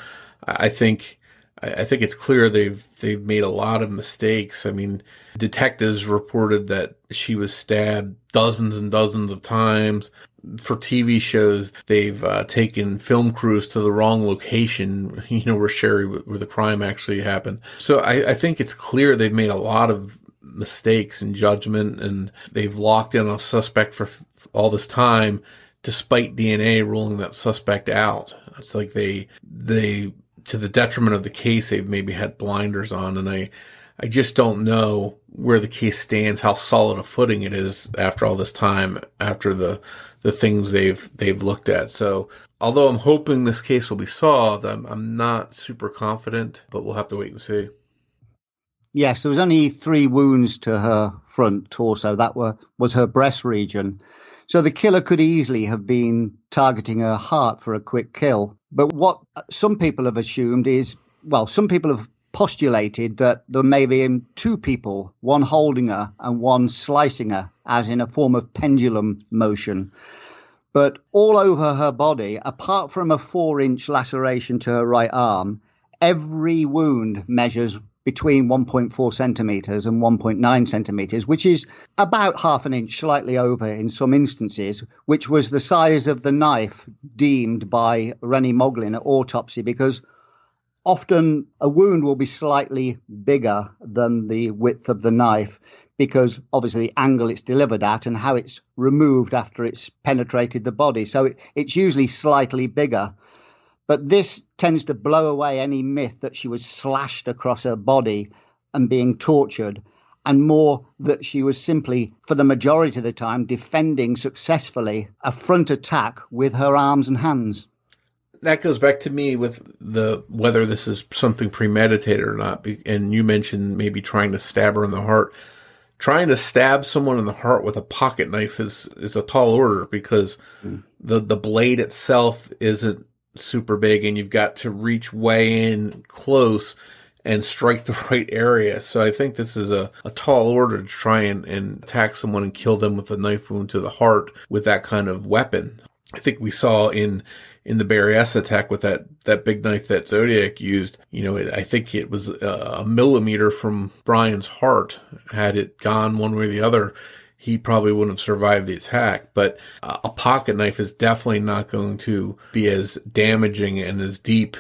I think it's clear they've made a lot of mistakes. I mean, detectives reported that she was stabbed dozens and dozens of times. For TV shows, they've taken film crews to the wrong location, you know, where the crime actually happened. So I think it's clear they've made a lot of mistakes in judgment, and they've locked in a suspect for all this time, despite DNA ruling that suspect out. It's like they to the detriment of the case, they've maybe had blinders on, and I just don't know where the case stands, how solid a footing it is after all this time, after the things they've looked at. So although I'm hoping this case will be solved, I'm not super confident, but we'll have to wait and see. Yes, there was only 3 wounds to her front torso. That was her breast region. So the killer could easily have been targeting her heart for a quick kill. But what some people have assumed is, well, some people have postulated that there may be 2 people, one holding her and one slicing her, as in a form of pendulum motion. But all over her body, apart from a 4-inch laceration to her right arm, every wound measures between 1.4 centimetres and 1.9 centimetres, which is about half an inch, slightly over in some instances, which was the size of the knife deemed by Rennie Moglin at autopsy, because often a wound will be slightly bigger than the width of the knife because obviously the angle it's delivered at and how it's removed after it's penetrated the body. So it's usually slightly bigger. But this tends to blow away any myth that she was slashed across her body and being tortured. and more that she was simply, for the majority of the time, defending successfully a front attack with her arms and hands. That goes back to me with whether this is something premeditated or not. And you mentioned maybe trying to stab her in the heart. Trying to stab someone in the heart with a pocket knife is a tall order, because the blade itself isn't super big, and you've got to reach way in close and strike the right area. So I think this is a tall order to try and attack someone and kill them with a knife wound to the heart with that kind of weapon. I think we saw in the Berryessa attack with that big knife that Zodiac used, I think it was a millimeter from Brian's heart. Had it gone one way or the other, he probably wouldn't have survived the attack. But a pocket knife is definitely not going to be as damaging and as deep.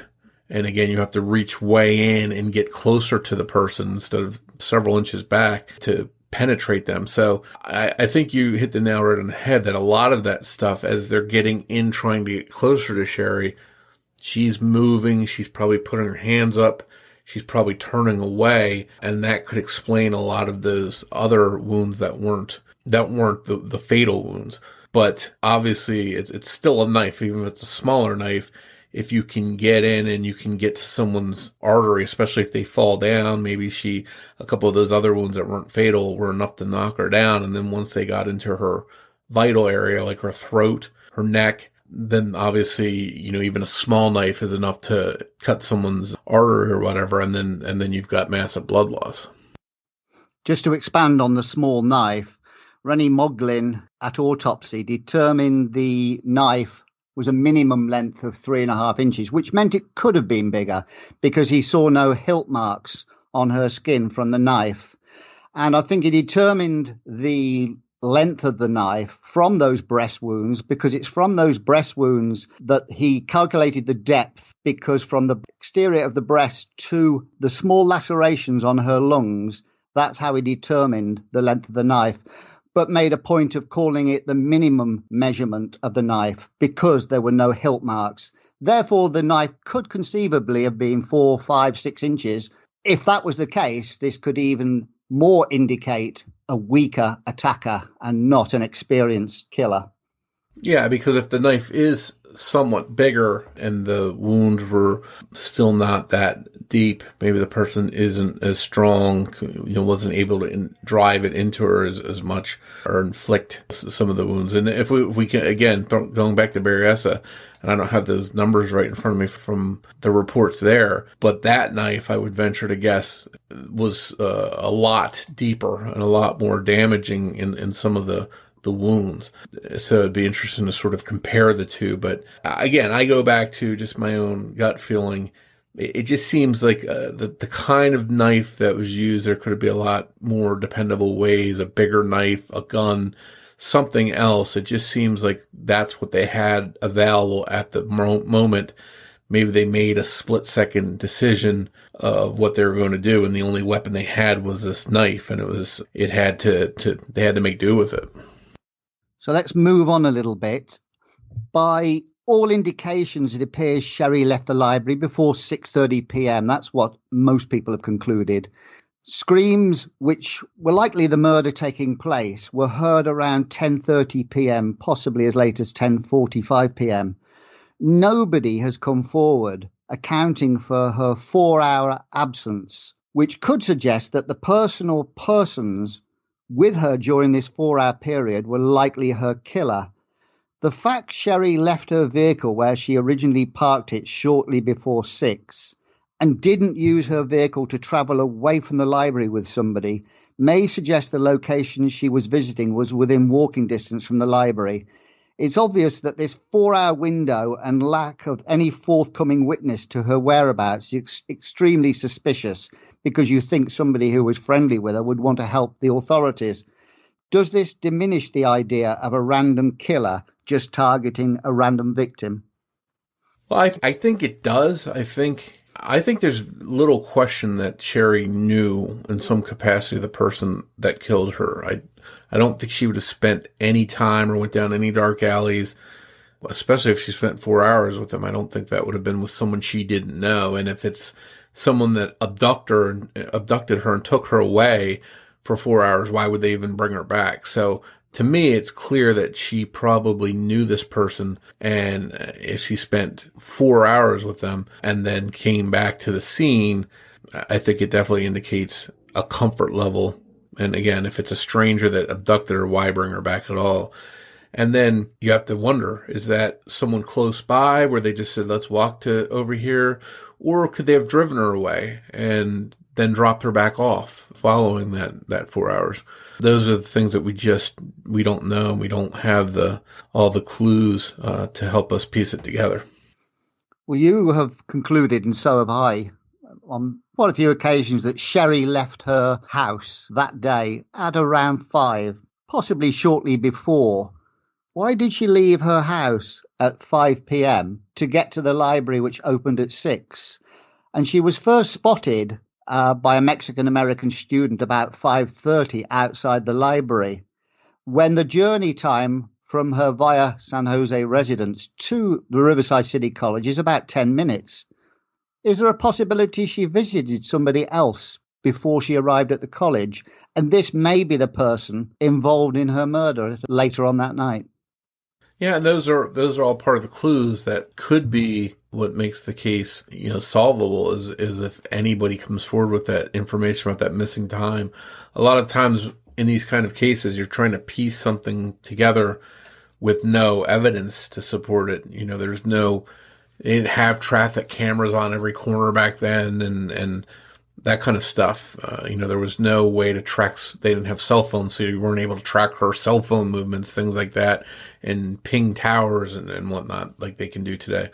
And again, you have to reach way in and get closer to the person instead of several inches back to penetrate them. So I think you hit the nail right on the head that a lot of that stuff, as they're getting in, trying to get closer to Cheri, she's moving, she's probably putting her hands up, she's probably turning away, and that could explain a lot of those other wounds that weren't the fatal wounds. But obviously it's still a knife, even if it's a smaller knife. If you can get in and you can get to someone's artery, especially if they fall down, maybe a couple of those other wounds that weren't fatal were enough to knock her down. And then once they got into her vital area, like her throat, her neck, then obviously, even a small knife is enough to cut someone's artery or whatever. And then you've got massive blood loss. Just to expand on the small knife, Rennie Moglin at autopsy determined the knife was a minimum length of 3.5 inches, which meant it could have been bigger because he saw no hilt marks on her skin from the knife. And I think he determined the length of the knife from those breast wounds, because it's from those breast wounds that he calculated the depth, because from the exterior of the breast to the small lacerations on her lungs, that's how he determined the length of the knife, but made a point of calling it the minimum measurement of the knife because there were no hilt marks. Therefore, the knife could conceivably have been 4, 5, 6 inches. If that was the case, this could even more indicate a weaker attacker and not an experienced killer. Yeah, because if the knife is somewhat bigger and the wounds were still not that deep, maybe the person isn't as strong, wasn't able to drive it into her as much or inflict some of the wounds. And if we can, again, going back to Berryessa, and I don't have those numbers right in front of me from the reports there, but that knife, I would venture to guess, was a lot deeper and a lot more damaging in some of the wounds. So it'd be interesting to sort of compare the two. But again, I go back to just my own gut feeling. It just seems like the kind of knife that was used, there could be a lot more dependable ways, a bigger knife, a gun, something else. It just seems like that's what they had available at the moment. Maybe they made a split-second decision of what they were going to do, and the only weapon they had was this knife, and they had to make do with it. So let's move on a little bit. By all indications, it appears Cheri left the library before 6:30 p.m. That's what most people have concluded. Screams, which were likely the murder taking place, were heard around 10:30 p.m., possibly as late as 10:45 p.m. Nobody has come forward accounting for her 4-hour absence, which could suggest that the person or persons with her during this 4-hour period were likely her killer. The fact Cheri left her vehicle where she originally parked it shortly before 6 and didn't use her vehicle to travel away from the library with somebody may suggest the location she was visiting was within walking distance from the library. It's obvious that this 4-hour window and lack of any forthcoming witness to her whereabouts is extremely suspicious, because you think somebody who was friendly with her would want to help the authorities. Does this diminish the idea of a random killer just targeting a random victim? Well, I think it does. I think there's little question that Cheri knew in some capacity the person that killed her. I don't think she would have spent any time or went down any dark alleys, especially if she spent 4 hours with him. I don't think that would have been with someone she didn't know. And if it's someone that abducted her and took her away for 4 hours. Why would they even bring her back? So to me, it's clear that she probably knew this person, and if she spent 4 hours with them and then came back to the scene, I think it definitely indicates a comfort level. And again, if it's a stranger that abducted her, why bring her back at all? And then you have to wonder, is that someone close by where they just said, let's walk to over here? Or could they have driven her away and then dropped her back off following that 4 hours? Those are the things that we don't know. We don't have all the clues to help us piece it together. Well, you have concluded, and so have I, on quite a few occasions, that Cheri left her house that day at around 5, possibly shortly before. Why did she leave her house at 5 p.m. to get to the library, which opened at 6? And she was first spotted by a Mexican-American student about 5:30 outside the library, when the journey time from her via San Jose residence to the Riverside City College is about 10 minutes. Is there a possibility she visited somebody else before she arrived at the college, and this may be the person involved in her murder later on that night? Yeah, and those are all part of the clues that could be what makes the case, solvable is if anybody comes forward with that information about that missing time. A lot of times in these kind of cases, you're trying to piece something together with no evidence to support it. They didn't have traffic cameras on every corner back then and that kind of stuff. There was no way to track, they didn't have cell phones, so you weren't able to track her cell phone movements, things like that, and ping towers and whatnot like they can do today.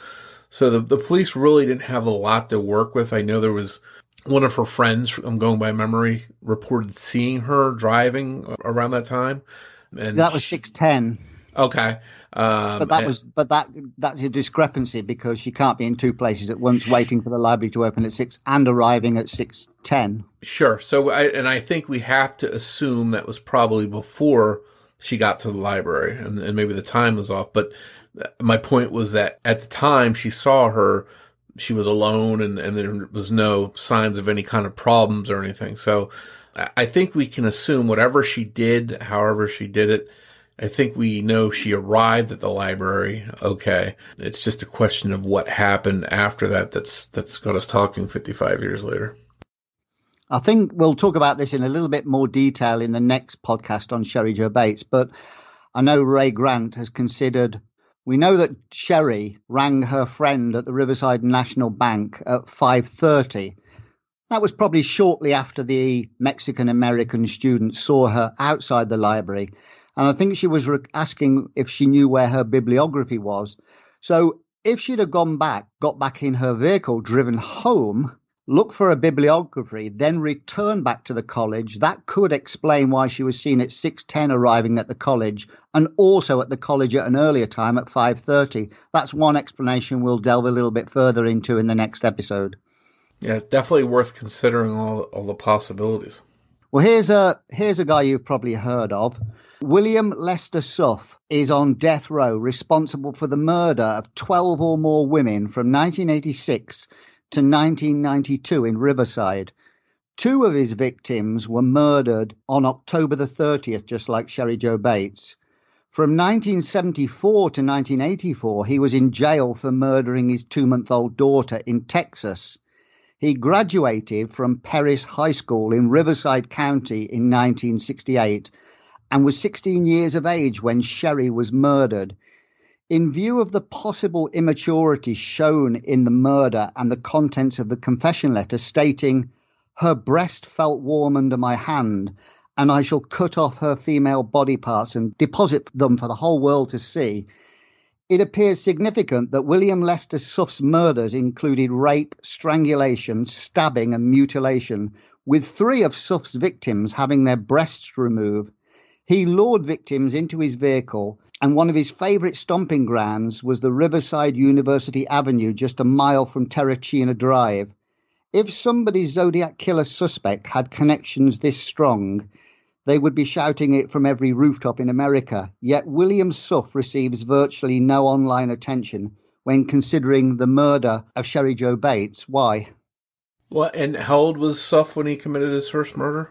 So the police really didn't have a lot to work with. I know there was one of her friends, I'm going by memory, reported seeing her driving around that time. And that was 6:10. Okay. That's a discrepancy because she can't be in two places at once, waiting for the library to open at 6 and arriving at 6:10. Sure. So I think we have to assume that was probably before she got to the library, and maybe the time was off. But my point was that at the time she saw her, she was alone, and there was no signs of any kind of problems or anything. So I think we can assume whatever she did, however she did it, I think we know she arrived at the library. Okay. It's just a question of what happened after that's got us talking 55 years later. I think we'll talk about this in a little bit more detail in the next podcast on Cheri Jo Bates, but I know Ray Grant has considered, we know that Cheri rang her friend at the Riverside National Bank at 5:30. That was probably shortly after the Mexican-American student saw her outside the library. And I think she was asking if she knew where her bibliography was. So if she'd have got back in her vehicle, driven home, looked for a bibliography, then returned back to the college, that could explain why she was seen at 6:10 arriving at the college, and also at the college at an earlier time at 5:30. That's one explanation we'll delve a little bit further into in the next episode. Yeah, definitely worth considering all the possibilities. Well, here's a guy you've probably heard of. William Lester Suff is on death row, responsible for the murder of 12 or more women from 1986 to 1992 in Riverside. 2 of his victims were murdered on October the 30th, just like Cheri Jo Bates. From 1974 to 1984, he was in jail for murdering his 2-month-old daughter in Texas. He graduated from Perris High School in Riverside County in 1968 and was 16 years of age when Cheri was murdered. In view of the possible immaturity shown in the murder and the contents of the confession letter stating, "Her breast felt warm under my hand, and I shall cut off her female body parts and deposit them for the whole world to see," it appears significant that William Lester Suff's murders included rape, strangulation, stabbing and mutilation, with 3 of Suff's victims having their breasts removed. He lured victims into his vehicle, and one of his favourite stomping grounds was the Riverside University Avenue, just a mile from Terracina Drive. If somebody's Zodiac killer suspect had connections this strong, they would be shouting it from every rooftop in America. Yet William Suff receives virtually no online attention when considering the murder of Cheri Jo Bates. Why? Well, and how old was Suff when he committed his first murder?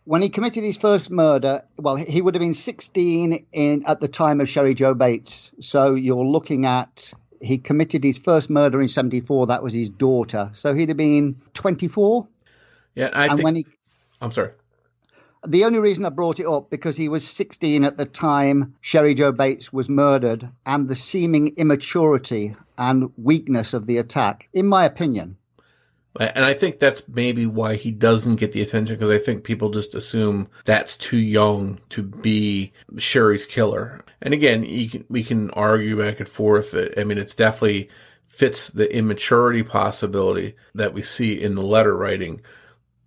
When he committed his first murder, well, he would have been 16 at the time of Cheri Jo Bates. So you're looking at, he committed his first murder in 74. That was his daughter. So he'd have been 24. Yeah, I'm sorry. The only reason I brought it up, because he was 16 at the time Cheri Jo Bates was murdered, and the seeming immaturity and weakness of the attack, in my opinion. And I think that's maybe why he doesn't get the attention, because I think people just assume that's too young to be Cheri's killer. And again, we can argue back and forth. I mean, it's definitely fits the immaturity possibility that we see in the letter writing.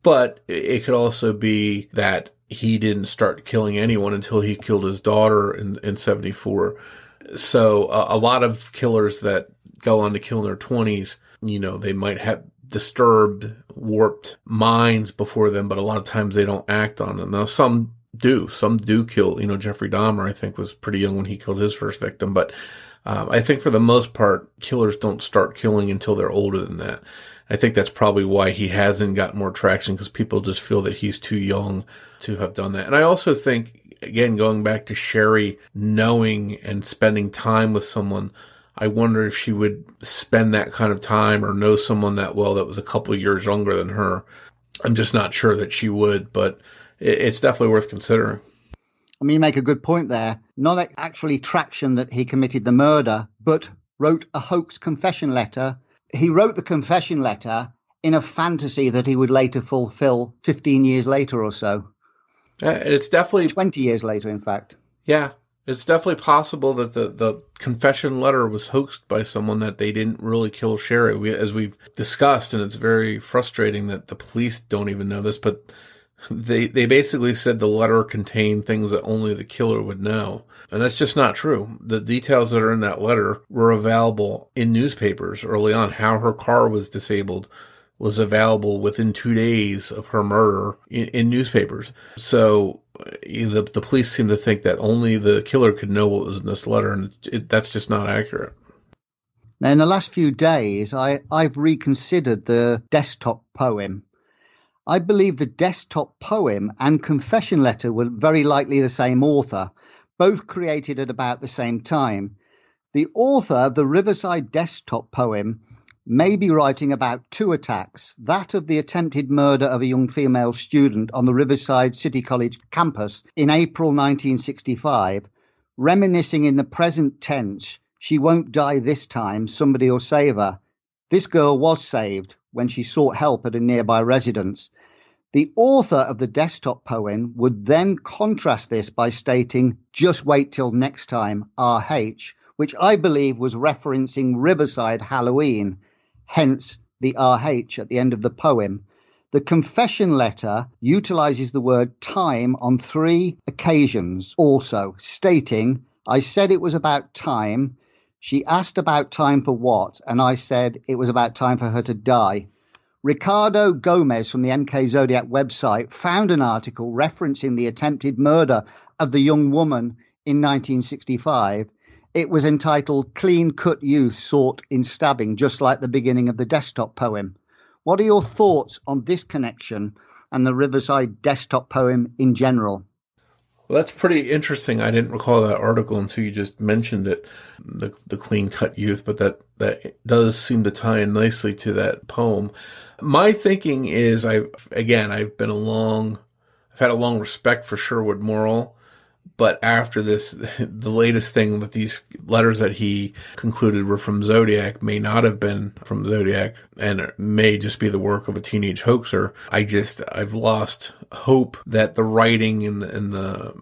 But it could also be that he didn't start killing anyone until he killed his daughter in 74. So a lot of killers that go on to kill in their 20s, they might have disturbed, warped minds before them, but a lot of times they don't act on them. Now, some do kill. Jeffrey Dahmer, I think, was pretty young when he killed his first victim. But I think for the most part, killers don't start killing until they're older than that. I think that's probably why he hasn't got more traction, because people just feel that he's too young to have done that. And I also think, again, going back to Cheri knowing and spending time with someone, I wonder if she would spend that kind of time or know someone that well that was a couple of years younger than her. I'm just not sure that she would, but it's definitely worth considering. I mean, you make a good point there. Not actually traction that he committed the murder, but wrote a hoax confession letter. He wrote the confession letter in a fantasy that he would later fulfill 15 years later or so. It's definitely 20 years later, in fact. Yeah, it's definitely possible that the confession letter was hoaxed by someone, that they didn't really kill Cheri, as we've discussed, and it's very frustrating that the police don't even know this, but they basically said the letter contained things that only the killer would know. And that's just not true. The details that are in that letter were available in newspapers early on. How her car was disabled was available within 2 days of her murder in newspapers. So the police seem to think that only the killer could know what was in this letter, and that's just not accurate. Now, in the last few days, I've reconsidered the desktop poem. I believe the desktop poem and confession letter were very likely the same author, both created at about the same time. The author of the Riverside desktop poem may be writing about two attacks, that of the attempted murder of a young female student on the Riverside City College campus in April 1965, reminiscing in the present tense, "She won't die this time, somebody will save her." This girl was saved when she sought help at a nearby residence. The author of the desktop poem would then contrast this by stating, "Just wait till next time, RH," which I believe was referencing Riverside Halloween, hence the RH at the end of the poem. The confession letter utilizes the word time on 3 occasions also, stating, "I said it was about time. She asked about time for what, and I said it was about time for her to die." Ricardo Gomez from the MK Zodiac website found an article referencing the attempted murder of the young woman in 1965. It was entitled "Clean Cut Youth Sought in Stabbing," just like the beginning of the desktop poem. What are your thoughts on this connection and the Riverside desktop poem in general? Well, that's pretty interesting. I didn't recall that article until you just mentioned it, the clean-cut youth, but that does seem to tie in nicely to that poem. My thinking is, I've had a long respect for Sherwood Morrill, but after this, the latest thing that these letters that he concluded were from Zodiac may not have been from Zodiac, and it may just be the work of a teenage hoaxer. I've lost hope that the writing and the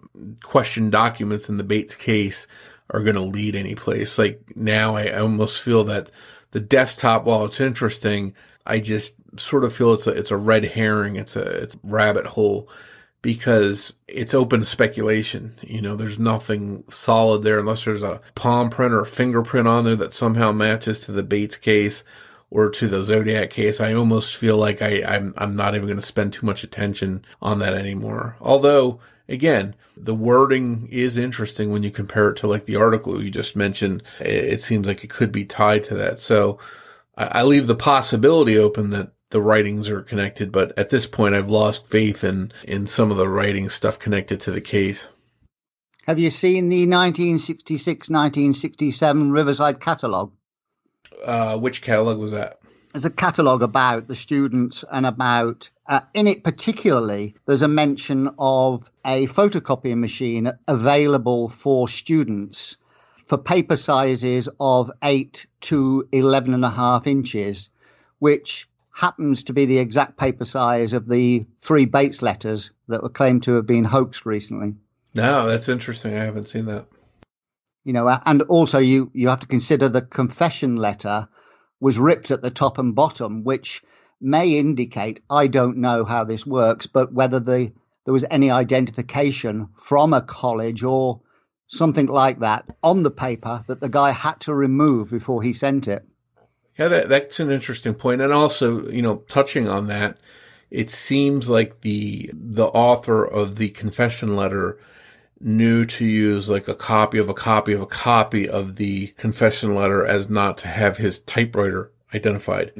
question documents in the Bates case are going to lead any place. Like now, I almost feel that the desktop, while it's interesting, I just sort of feel it's a red herring. It's a rabbit hole, because it's open to speculation. There's nothing solid there unless there's a palm print or a fingerprint on there that somehow matches to the Bates case or to the Zodiac case. I almost feel like I'm not even going to spend too much attention on that anymore. Although, again, the wording is interesting when you compare it to like the article you just mentioned. It seems like it could be tied to that. So I leave the possibility open that the writings are connected, but at this point I've lost faith in some of the writing stuff connected to the case. Have you seen the 1966-1967 Riverside catalogue? Which catalog was that? There's a catalogue about the students and about, in it particularly, there's a mention of a photocopying machine available for students for paper sizes of 8 to 11.5 inches, which happens to be the exact paper size of the 3 Bates letters that were claimed to have been hoaxed recently. No, that's interesting. I haven't seen that. You know, and also you have to consider the confession letter was ripped at the top and bottom, which may indicate, I don't know how this works, but whether there was any identification from a college or something like that on the paper that the guy had to remove before he sent it. Yeah, that's an interesting point. And also, you know, touching on that, it seems like the author of the confession letter knew to use like a copy of a copy of a copy of the confession letter as not to have his typewriter identified.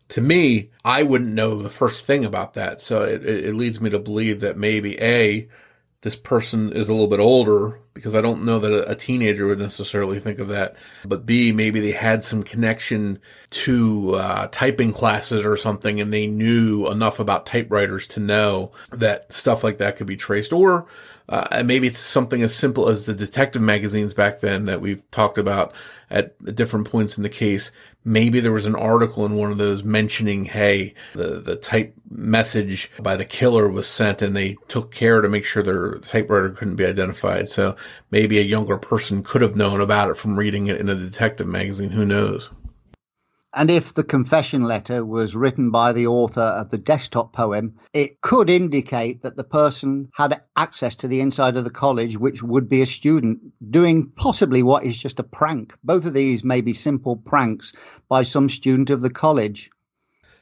To me, I wouldn't know the first thing about that. So it leads me to believe that maybe A, this person is a little bit older, because I don't know that a teenager would necessarily think of that. But B, maybe they had some connection to typing classes or something, and they knew enough about typewriters to know that stuff like that could be traced. Or maybe it's something as simple as the detective magazines back then that we've talked about at different points in the case. Maybe there was an article in one of those mentioning, hey, the type message by the killer was sent, and they took care to make sure their typewriter couldn't be identified. So maybe a younger person could have known about it from reading it in a detective magazine. Who knows? And if the confession letter was written by the author of the desktop poem, it could indicate that the person had access to the inside of the college, which would be a student doing possibly what is just a prank. Both of these may be simple pranks by some student of the college.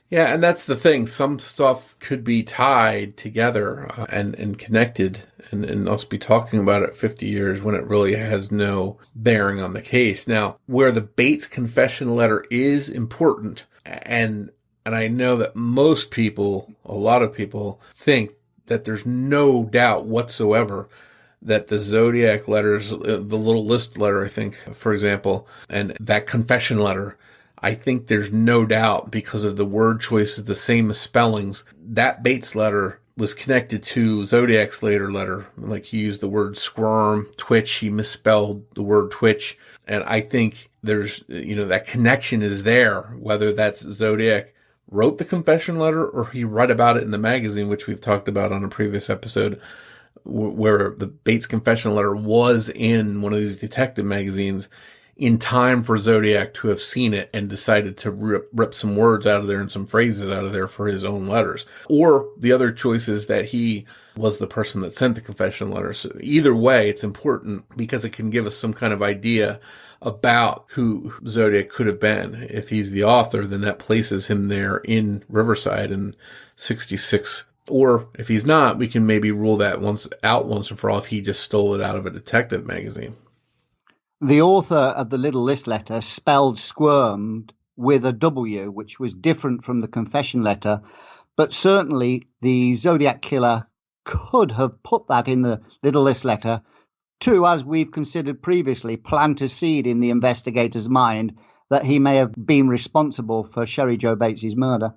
Yeah, and that's the thing. Some stuff could be tied together and connected, and us be talking about it 50 years when it really has no bearing on the case. Now, where the Bates confession letter is important, and I know that most people, a lot of people, think that there's no doubt whatsoever that the Zodiac letters, the little list letter, I think, for example, and that confession letter, I think there's no doubt because of the word choices, the same as spellings, that Bates letter was connected to Zodiac's later letter. Like he used the word squirm, twitch, he misspelled the word twitch. And I think there's, you know, that connection is there, whether that's Zodiac wrote the confession letter or he read about it in the magazine, which we've talked about on a previous episode, where the Bates confession letter was in one of these detective magazines in time for Zodiac to have seen it and decided to rip some words out of there and some phrases out of there for his own letters. Or the other choice is that he was the person that sent the confession letter. So either way, it's important because it can give us some kind of idea about who Zodiac could have been. If he's the author, then that places him there in Riverside in 66. Or if he's not, we can maybe rule that once and for all if he just stole it out of a detective magazine. The author of the little list letter spelled squirmed with a W, which was different from the confession letter. But certainly the Zodiac killer could have put that in the little list letter to, as we've considered previously, plant a seed in the investigator's mind that he may have been responsible for Cheri Jo Bates' murder.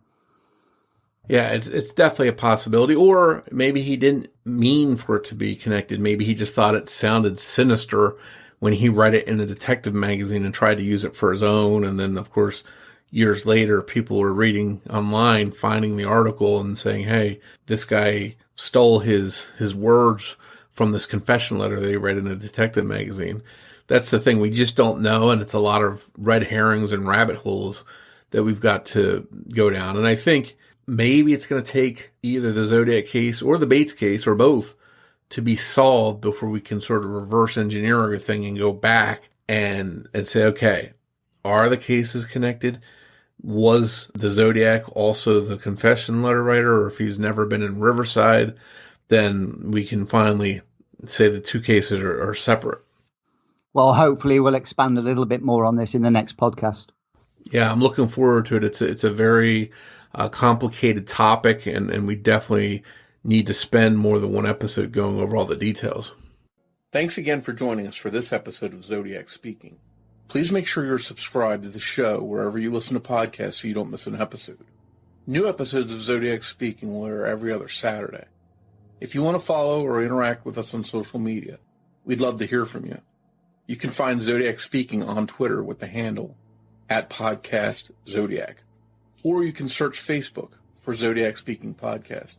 Yeah, it's definitely a possibility. Or maybe he didn't mean for it to be connected. Maybe he just thought it sounded sinister when he read it in the detective magazine and tried to use it for his own. And then, of course, years later, people were reading online, finding the article and saying, hey, this guy stole his words from this confession letter that he read in a detective magazine. That's the thing. We just don't know. And it's a lot of red herrings and rabbit holes that we've got to go down. And I think maybe it's going to take either the Zodiac case or the Bates case or both to be solved before we can sort of reverse engineer everything and go back and say, okay, are the cases connected? Was the Zodiac also the confession letter writer? Or if he's never been in Riverside, then we can finally say the two cases are separate. Well, hopefully we'll expand a little bit more on this in the next podcast. Yeah, I'm looking forward to it. It's a very a complicated topic, and we definitely need to spend more than one episode going over all the details. Thanks again for joining us for this episode of Zodiac Speaking. Please make sure you're subscribed to the show wherever you listen to podcasts so you don't miss an episode. New episodes of Zodiac Speaking will air every other Saturday. If you want to follow or interact with us on social media, we'd love to hear from you. You can find Zodiac Speaking on Twitter with the handle @PodcastZodiac. Or you can search Facebook for Zodiac Speaking Podcast.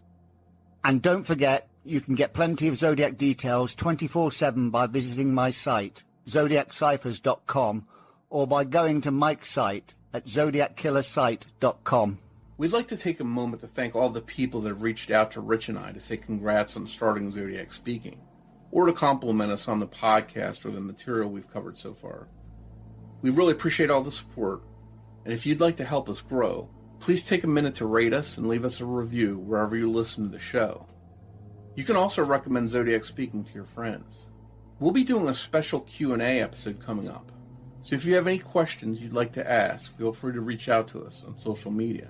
And don't forget, you can get plenty of Zodiac details 24/7 by visiting my site, zodiacciphers.com, or by going to Mike's site at zodiackillersite.com. We'd like to take a moment to thank all the people that have reached out to Rich and I to say congrats on starting Zodiac Speaking, or to compliment us on the podcast or the material we've covered so far. We really appreciate all the support, and if you'd like to help us grow, please take a minute to rate us and leave us a review wherever you listen to the show. You can also recommend Zodiac Speaking to your friends. We'll be doing a special Q&A episode coming up, so if you have any questions you'd like to ask, feel free to reach out to us on social media,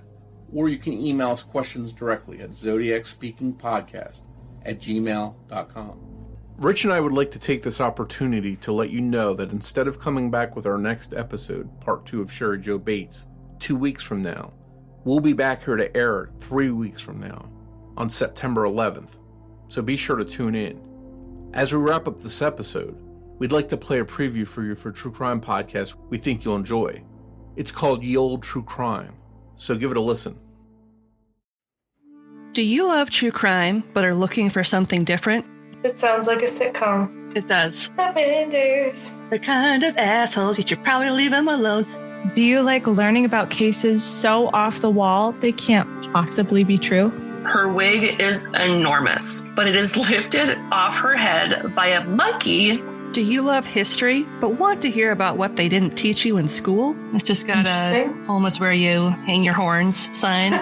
or you can email us questions directly at zodiacspeakingpodcast@gmail.com. Rich and I would like to take this opportunity to let you know that instead of coming back with our next episode, part 2 of Cheri Jo Bates, 2 weeks from now, we'll be back here to air it 3 weeks from now, on September 11th, so be sure to tune in. As we wrap up this episode, we'd like to play a preview for you for a true crime podcast we think you'll enjoy. It's called Ye Olde True Crime, so give it a listen. Do you love true crime, but are looking for something different? It sounds like a sitcom. It does. The Benders. The kind of assholes you should probably leave them alone. Do you like learning about cases so off the wall they can't possibly be true? Her wig is enormous, but it is lifted off her head by a monkey. Do you love history, but want to hear about what they didn't teach you in school? It's just got a almost where you hang your horns sign.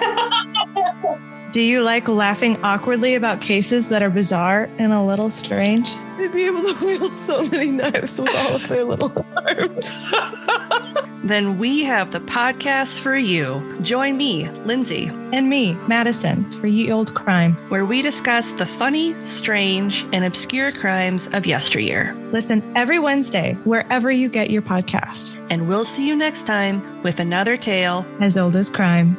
Do you like laughing awkwardly about cases that are bizarre and a little strange? They'd be able to wield so many knives with all of their little arms. Then we have the podcast for you. Join me, Lindsay. And me, Madison, for Ye Olde Crime, where we discuss the funny, strange, and obscure crimes of yesteryear. Listen every Wednesday, wherever you get your podcasts. And we'll see you next time with another tale as old as crime.